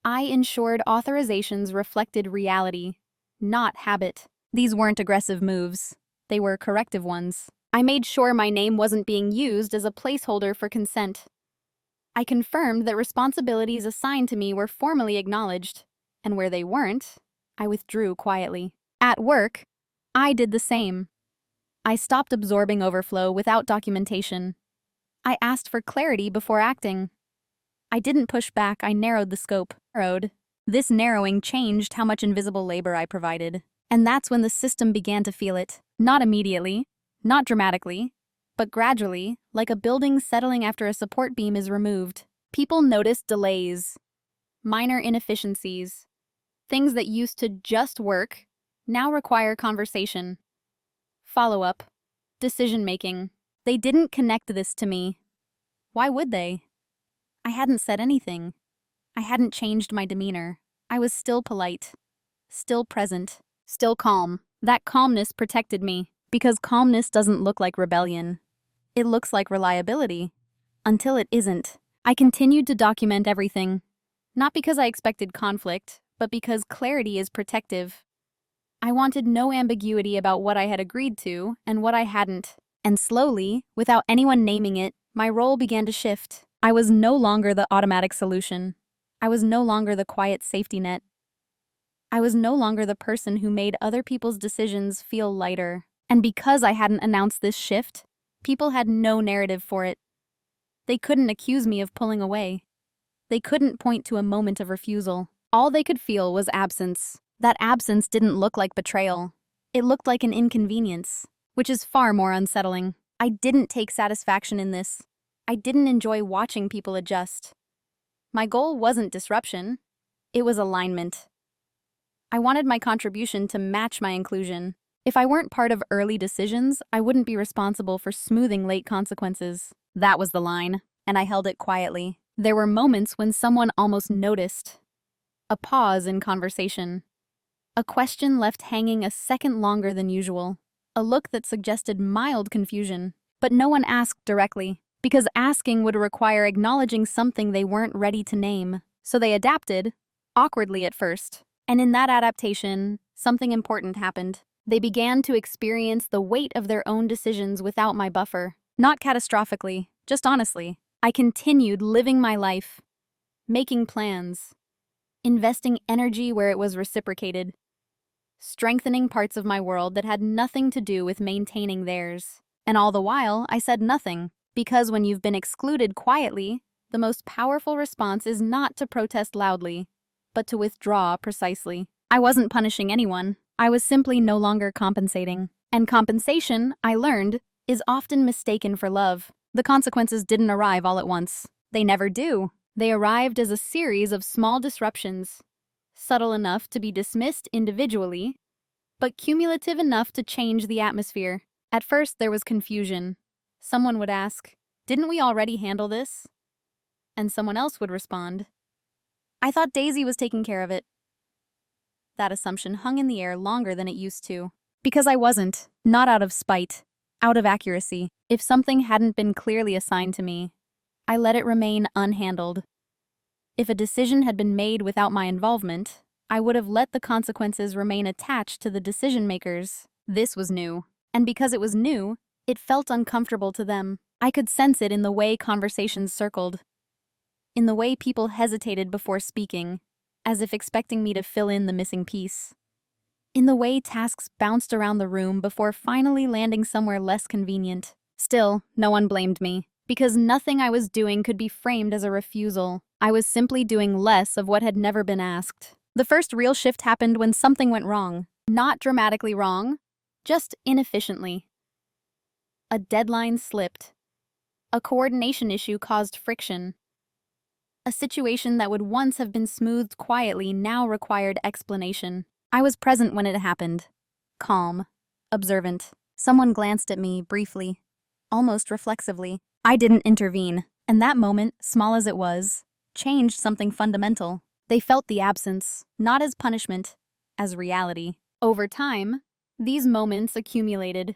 I ensured authorizations reflected reality, not habit. These weren't aggressive moves. They were corrective ones. I made sure my name wasn't being used as a placeholder for consent. I confirmed that responsibilities assigned to me were formally acknowledged, and where they weren't, I withdrew quietly. At work, I did the same. I stopped absorbing overflow without documentation. I asked for clarity before acting. I didn't push back, I narrowed the scope. This narrowing changed how much invisible labor I provided. And that's when the system began to feel it. Not immediately, not dramatically, but gradually, like a building settling after a support beam is removed. People noticed delays, minor inefficiencies. Things that used to just work now require conversation, follow-up, decision-making. They didn't connect this to me. Why would they? I hadn't said anything. I hadn't changed my demeanor. I was still polite, still present, still calm. That calmness protected me. Because calmness doesn't look like rebellion. It looks like reliability. Until it isn't. I continued to document everything. Not because I expected conflict, but because clarity is protective. I wanted no ambiguity about what I had agreed to and what I hadn't. And slowly, without anyone naming it, my role began to shift. I was no longer the automatic solution. I was no longer the quiet safety net. I was no longer the person who made other people's decisions feel lighter. And because I hadn't announced this shift, people had no narrative for it. They couldn't accuse me of pulling away. They couldn't point to a moment of refusal. All they could feel was absence. That absence didn't look like betrayal. It looked like an inconvenience, which is far more unsettling. I didn't take satisfaction in this. I didn't enjoy watching people adjust. My goal wasn't disruption. It was alignment. I wanted my contribution to match my inclusion. If I weren't part of early decisions, I wouldn't be responsible for smoothing late consequences. That was the line, and I held it quietly. There were moments when someone almost noticed. A pause in conversation. A question left hanging a second longer than usual. A look that suggested mild confusion. But no one asked directly, because asking would require acknowledging something they weren't ready to name. So they adapted, awkwardly at first. And in that adaptation, something important happened. They began to experience the weight of their own decisions without my buffer. Not catastrophically, just honestly. I continued living my life, making plans, investing energy where it was reciprocated, strengthening parts of my world that had nothing to do with maintaining theirs. And all the while, I said nothing, because when you've been excluded quietly, the most powerful response is not to protest loudly, but to withdraw precisely. I wasn't punishing anyone. I was simply no longer compensating. And compensation, I learned, is often mistaken for love. The consequences didn't arrive all at once. They never do. They arrived as a series of small disruptions, subtle enough to be dismissed individually, but cumulative enough to change the atmosphere. At first, there was confusion. Someone would ask, "Didn't we already handle this?" And someone else would respond, "I thought Daisy was taking care of it." That assumption hung in the air longer than it used to. Because I wasn't, not out of spite, out of accuracy. If something hadn't been clearly assigned to me, I let it remain unhandled. If a decision had been made without my involvement, I would have let the consequences remain attached to the decision makers. This was new. And because it was new, it felt uncomfortable to them. I could sense it in the way conversations circled, in the way people hesitated before speaking, as if expecting me to fill in the missing piece. In the way tasks bounced around the room before finally landing somewhere less convenient. Still, no one blamed me, because nothing I was doing could be framed as a refusal. I was simply doing less of what had never been asked. The first real shift happened when something went wrong. Not dramatically wrong, just inefficiently. A deadline slipped. A coordination issue caused friction. A situation that would once have been smoothed quietly now required explanation. I was present when it happened. Calm. Observant. Someone glanced at me briefly, almost reflexively. I didn't intervene, and that moment, small as it was, changed something fundamental. They felt the absence, not as punishment, as reality. Over time, these moments accumulated.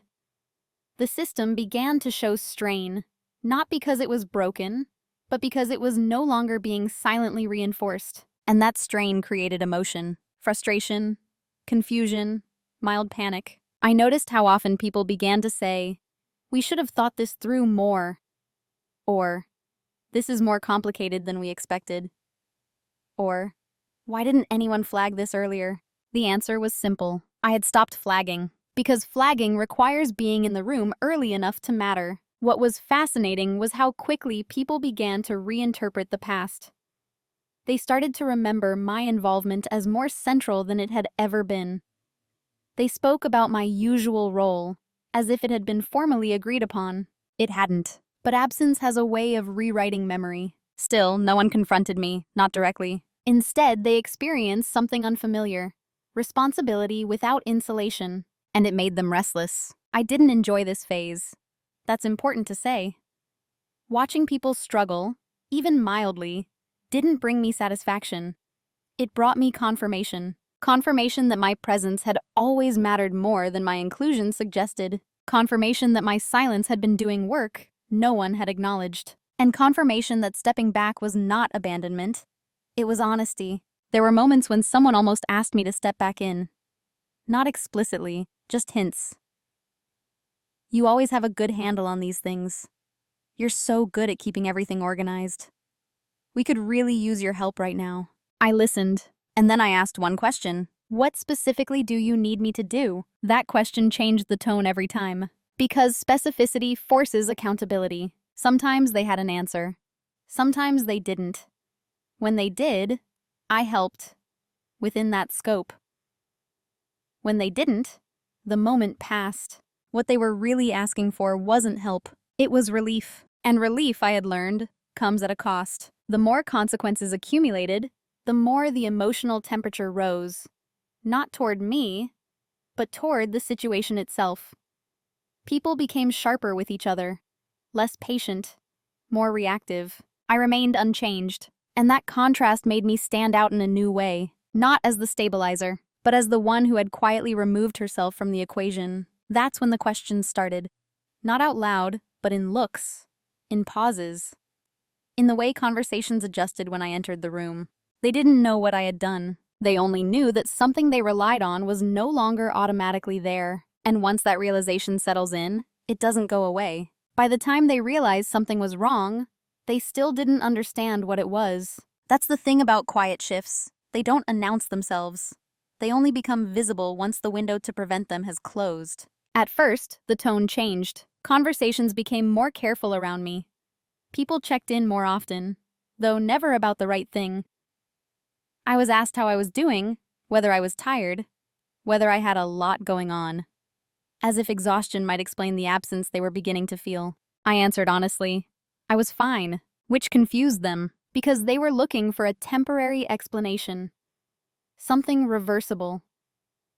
The system began to show strain, not because it was broken, but because it was no longer being silently reinforced. And that strain created emotion, frustration, confusion, mild panic. I noticed how often people began to say, "We should have thought this through more," or, "This is more complicated than we expected," or, "Why didn't anyone flag this earlier?" The answer was simple. I had stopped flagging, because flagging requires being in the room early enough to matter. What was fascinating was how quickly people began to reinterpret the past. They started to remember my involvement as more central than it had ever been. They spoke about my usual role, as if it had been formally agreed upon. It hadn't. But absence has a way of rewriting memory. Still, no one confronted me, not directly. Instead, they experienced something unfamiliar. Responsibility without insulation. And it made them restless. I didn't enjoy this phase. That's important to say. Watching people struggle, even mildly, didn't bring me satisfaction. It brought me confirmation. Confirmation that my presence had always mattered more than my inclusion suggested. Confirmation that my silence had been doing work no one had acknowledged. And confirmation that stepping back was not abandonment. It was honesty. There were moments when someone almost asked me to step back in. Not explicitly, just hints. You always have a good handle on these things. You're so good at keeping everything organized. We could really use your help right now. I listened, and then I asked one question. What specifically do you need me to do? That question changed the tone every time. Because specificity forces accountability. Sometimes they had an answer. Sometimes they didn't. When they did, I helped. Within that scope. When they didn't, the moment passed. What they were really asking for wasn't help. It was relief. And relief, I had learned, comes at a cost. The more consequences accumulated, the more the emotional temperature rose. Not toward me, but toward the situation itself. People became sharper with each other, less patient, more reactive. I remained unchanged, and that contrast made me stand out in a new way, not as the stabilizer, but as the one who had quietly removed herself from the equation. That's when the questions started. Not out loud, but in looks, in pauses, in the way conversations adjusted when I entered the room. They didn't know what I had done. They only knew that something they relied on was no longer automatically there. And once that realization settles in, it doesn't go away. By the time they realized something was wrong, they still didn't understand what it was. That's the thing about quiet shifts. They don't announce themselves. They only become visible once the window to prevent them has closed. At first, the tone changed. Conversations became more careful around me. People checked in more often, though never about the right thing. I was asked how I was doing, whether I was tired, whether I had a lot going on. As if exhaustion might explain the absence they were beginning to feel. I answered honestly. I was fine, which confused them, because they were looking for a temporary explanation. Something reversible.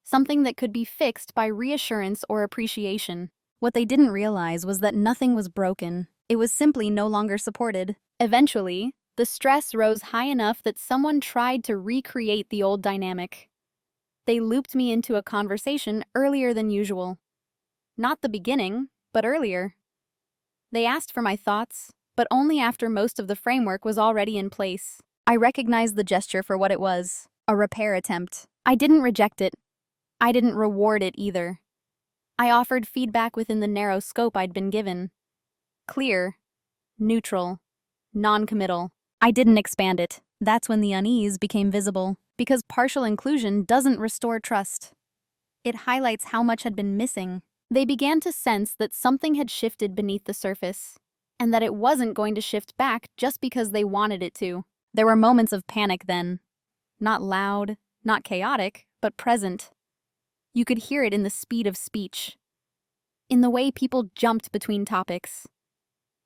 Something that could be fixed by reassurance or appreciation. What they didn't realize was that nothing was broken. It was simply no longer supported. Eventually, the stress rose high enough that someone tried to recreate the old dynamic. They looped me into a conversation earlier than usual. Not the beginning, but earlier. They asked for my thoughts, but only after most of the framework was already in place. I recognized the gesture for what it was, a repair attempt. I didn't reject it. I didn't reward it either. I offered feedback within the narrow scope I'd been given. Clear, neutral, non-committal. I didn't expand it. That's when the unease became visible, because partial inclusion doesn't restore trust. It highlights how much had been missing. They began to sense that something had shifted beneath the surface, and that it wasn't going to shift back just because they wanted it to. There were moments of panic then. Not loud, not chaotic, but present. You could hear it in the speed of speech, in the way people jumped between topics.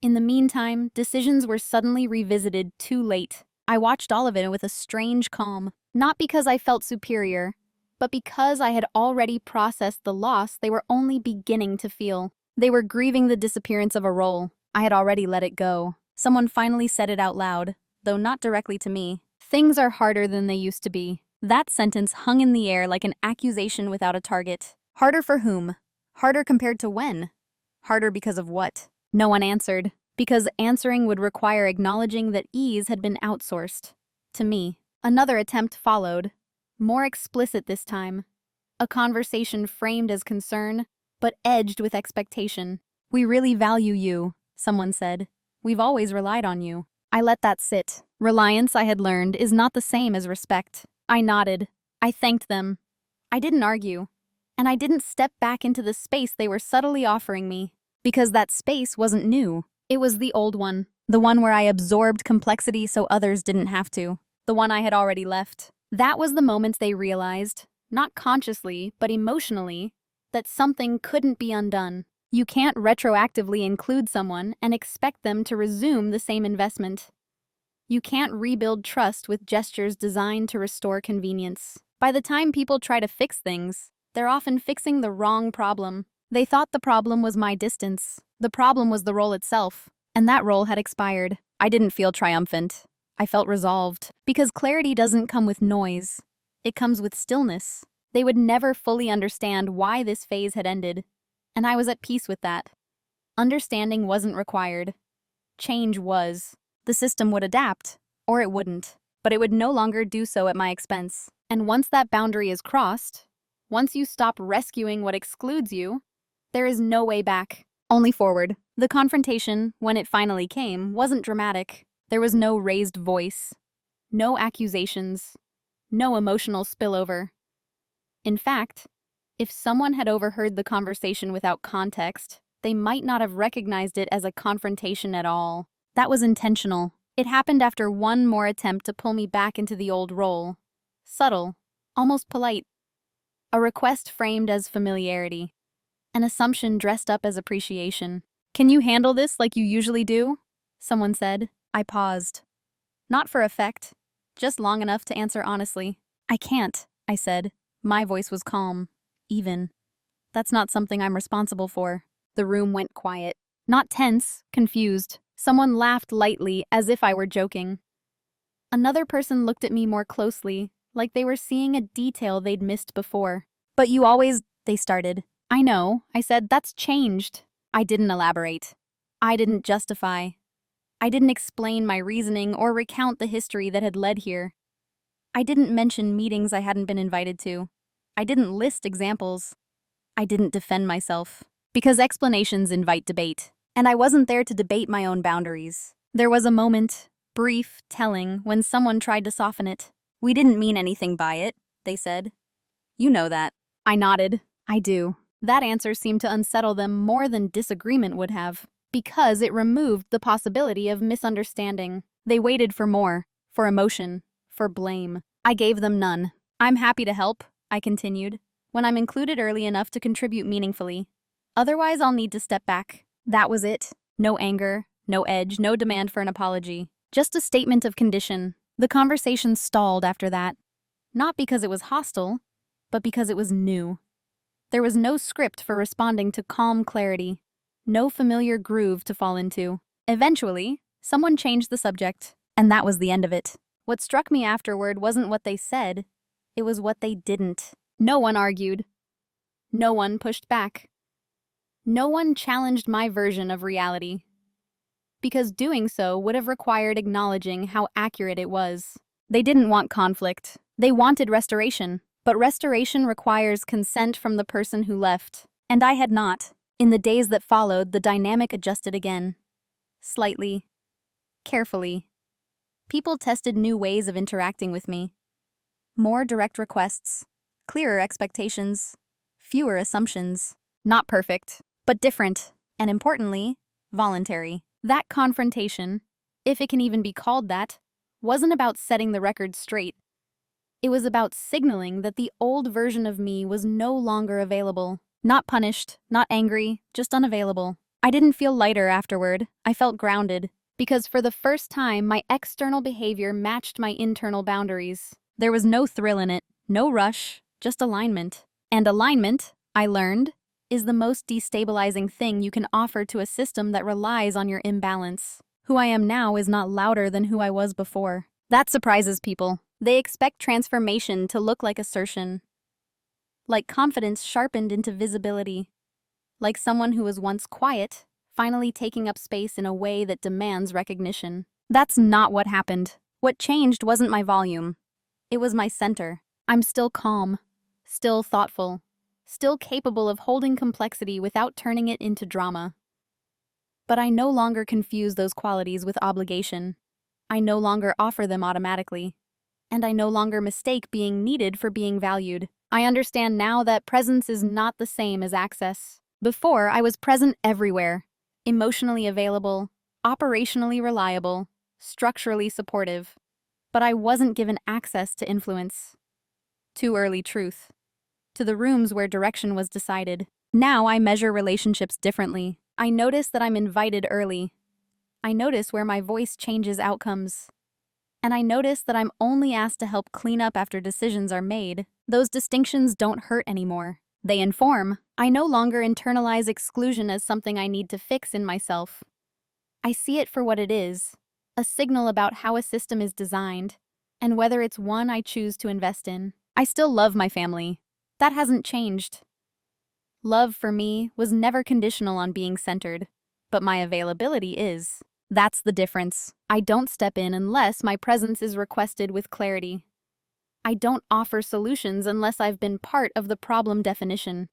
In the meantime, decisions were suddenly revisited too late. I watched all of it with a strange calm, not because I felt superior, but because I had already processed the loss they were only beginning to feel. They were grieving the disappearance of a role. I had already let it go. Someone finally said it out loud, though not directly to me. Things are harder than they used to be. That sentence hung in the air like an accusation without a target. Harder for whom? Harder compared to when? Harder because of what? No one answered, because answering would require acknowledging that ease had been outsourced. To me. Another attempt followed, more explicit this time. A conversation framed as concern, but edged with expectation. "We really value you," someone said. "We've always relied on you." I let that sit. Reliance, I had learned, is not the same as respect. I nodded. I thanked them. I didn't argue. And I didn't step back into the space they were subtly offering me. Because that space wasn't new. It was the old one. The one where I absorbed complexity so others didn't have to. The one I had already left. That was the moment they realized, not consciously, but emotionally, that something couldn't be undone. You can't retroactively include someone and expect them to resume the same investment. You can't rebuild trust with gestures designed to restore convenience. By the time people try to fix things, they're often fixing the wrong problem. They thought the problem was my distance. The problem was the role itself, and that role had expired. I didn't feel triumphant. I felt resolved, because clarity doesn't come with noise. It comes with stillness. They would never fully understand why this phase had ended, and I was at peace with that. Understanding wasn't required. Change was. The system would adapt, or it wouldn't, but it would no longer do so at my expense. And once that boundary is crossed, once you stop rescuing what excludes you, there is no way back, only forward. The confrontation, when it finally came, wasn't dramatic. There was no raised voice, no accusations, no emotional spillover. In fact, if someone had overheard the conversation without context, they might not have recognized it as a confrontation at all. That was intentional. It happened after one more attempt to pull me back into the old role. Subtle, almost polite. A request framed as familiarity. An assumption dressed up as appreciation. "Can you handle this like you usually do?" someone said. I paused. Not for effect, just long enough to answer honestly. "I can't," I said. My voice was calm, even. "That's not something I'm responsible for." The room went quiet. Not tense, confused. Someone laughed lightly, as if I were joking. Another person looked at me more closely, like they were seeing a detail they'd missed before. "But you always," they started. "I know," I said, "that's changed." I didn't elaborate. I didn't justify. I didn't explain my reasoning or recount the history that had led here. I didn't mention meetings I hadn't been invited to. I didn't list examples. I didn't defend myself. Because explanations invite debate. And I wasn't there to debate my own boundaries. There was a moment, brief, telling, when someone tried to soften it. "We didn't mean anything by it," they said. "You know that." I nodded. "I do." That answer seemed to unsettle them more than disagreement would have, because it removed the possibility of misunderstanding. They waited for more, for emotion, for blame. I gave them none. "I'm happy to help," I continued, "when I'm included early enough to contribute meaningfully. Otherwise, I'll need to step back." That was it. No anger, no edge, no demand for an apology. Just a statement of condition. The conversation stalled after that. Not because it was hostile, but because it was new. There was no script for responding to calm clarity. No familiar groove to fall into. Eventually, someone changed the subject, and that was the end of it. What struck me afterward wasn't what they said, it was what they didn't. No one argued. No one pushed back. No one challenged my version of reality. Because doing so would have required acknowledging how accurate it was. They didn't want conflict. They wanted restoration. But restoration requires consent from the person who left. And I had not. In the days that followed, the dynamic adjusted again. Slightly. Carefully. People tested new ways of interacting with me. More direct requests. Clearer expectations. Fewer assumptions. Not perfect, but different. And importantly, voluntary. That confrontation, if it can even be called that, wasn't about setting the record straight. It was about signaling that the old version of me was no longer available. Not punished, not angry, just unavailable. I didn't feel lighter afterward. I felt grounded. Because for the first time, my external behavior matched my internal boundaries. There was no thrill in it, no rush, just alignment. And alignment, I learned, is the most destabilizing thing you can offer to a system that relies on your imbalance. Who I am now is not louder than who I was before. That surprises people. They expect transformation to look like assertion. Like confidence sharpened into visibility. Like someone who was once quiet, finally taking up space in a way that demands recognition. That's not what happened. What changed wasn't my volume. It was my center. I'm still calm, still thoughtful, still capable of holding complexity without turning it into drama. But I no longer confuse those qualities with obligation. I no longer offer them automatically. And I no longer mistake being needed for being valued. I understand now that presence is not the same as access. Before, I was present everywhere. Emotionally available, operationally reliable, structurally supportive. But I wasn't given access to influence. Too early truth. To the rooms where direction was decided. Now I measure relationships differently. I notice that I'm invited early. I notice where my voice changes outcomes. And I notice that I'm only asked to help clean up after decisions are made. Those distinctions don't hurt anymore. They inform. I no longer internalize exclusion as something I need to fix in myself. I see it for what it is, a signal about how a system is designed, and whether it's one I choose to invest in. I still love my family. That hasn't changed. Love, for me, was never conditional on being centered, but my availability is. That's the difference. I don't step in unless my presence is requested with clarity. I don't offer solutions unless I've been part of the problem definition.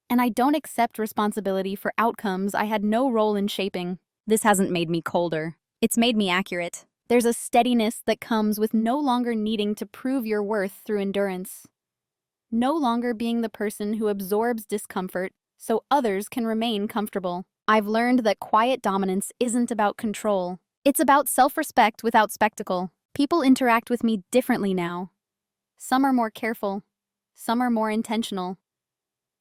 And I don't accept responsibility for outcomes I had no role in shaping. This hasn't made me colder. It's made me accurate. There's a steadiness that comes with no longer needing to prove your worth through endurance. No longer being the person who absorbs discomfort so others can remain comfortable. I've learned that quiet dominance isn't about control. It's about self-respect without spectacle. People interact with me differently now. Some are more careful. Some are more intentional.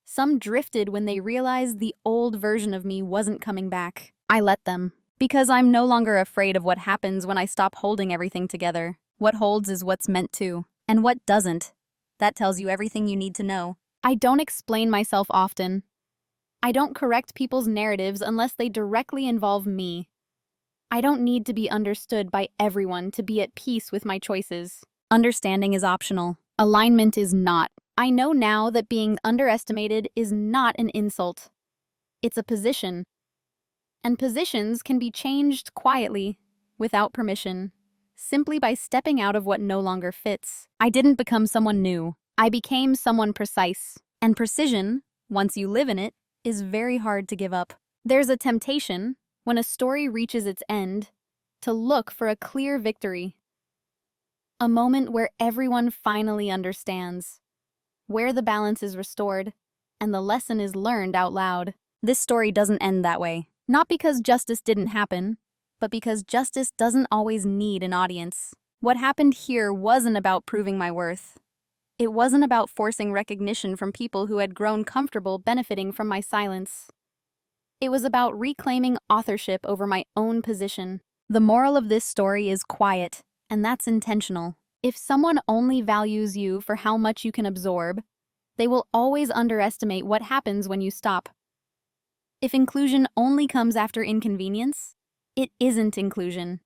Some drifted when they realized the old version of me wasn't coming back. I let them, because I'm no longer afraid of what happens when I stop holding everything together. What holds is what's meant to, and what doesn't. That tells you everything you need to know. I don't explain myself often. I don't correct people's narratives unless they directly involve me. I don't need to be understood by everyone to be at peace with my choices. Understanding is optional. Alignment is not. I know now that being underestimated is not an insult. It's a position. And positions can be changed quietly, without permission, simply by stepping out of what no longer fits. I didn't become someone new. I became someone precise. And precision, once you live in it, is very hard to give up. There's a temptation, when a story reaches its end, to look for a clear victory. A moment where everyone finally understands, where the balance is restored, and the lesson is learned out loud. This story doesn't end that way. Not because justice didn't happen, but because justice doesn't always need an audience. What happened here wasn't about proving my worth. It wasn't about forcing recognition from people who had grown comfortable benefiting from my silence. It was about reclaiming authorship over my own position. The moral of this story is quiet, and that's intentional. If someone only values you for how much you can absorb, they will always underestimate what happens when you stop. If inclusion only comes after inconvenience, it isn't inclusion.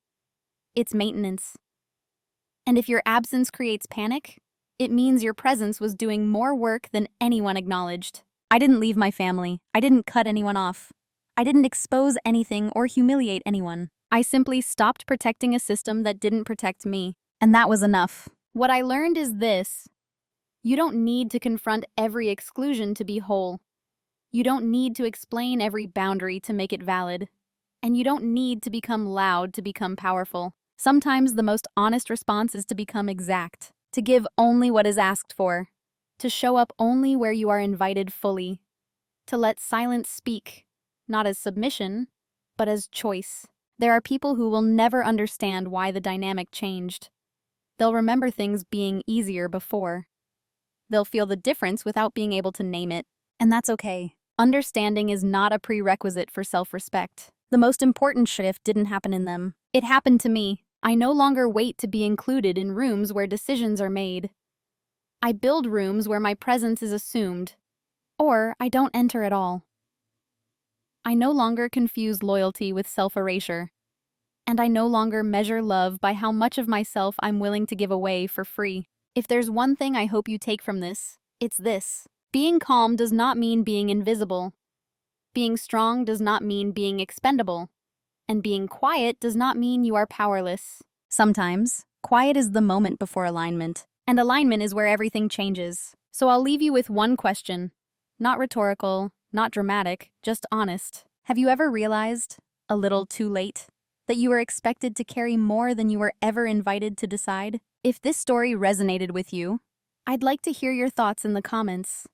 It's maintenance. And if your absence creates panic, it means your presence was doing more work than anyone acknowledged. I didn't leave my family. I didn't cut anyone off. I didn't expose anything or humiliate anyone. I simply stopped protecting a system that didn't protect me. And that was enough. What I learned is this: you don't need to confront every exclusion to be whole. You don't need to explain every boundary to make it valid. And you don't need to become loud to become powerful. Sometimes the most honest response is to become exact, to give only what is asked for, to show up only where you are invited fully, to let silence speak, not as submission, but as choice. There are people who will never understand why the dynamic changed. They'll remember things being easier before. They'll feel the difference without being able to name it, and that's okay. Understanding is not a prerequisite for self-respect. The most important shift didn't happen in them. It happened to me. I no longer wait to be included in rooms where decisions are made. I build rooms where my presence is assumed, or I don't enter at all. I no longer confuse loyalty with self-erasure, and I no longer measure love by how much of myself I'm willing to give away for free. If there's one thing I hope you take from this, it's this: being calm does not mean being invisible. Being strong does not mean being expendable. And being quiet does not mean you are powerless. Sometimes, quiet is the moment before alignment, and alignment is where everything changes. So I'll leave you with one question. Not rhetorical, not dramatic, just honest. Have you ever realized, a little too late, that you were expected to carry more than you were ever invited to decide? If this story resonated with you, I'd like to hear your thoughts in the comments.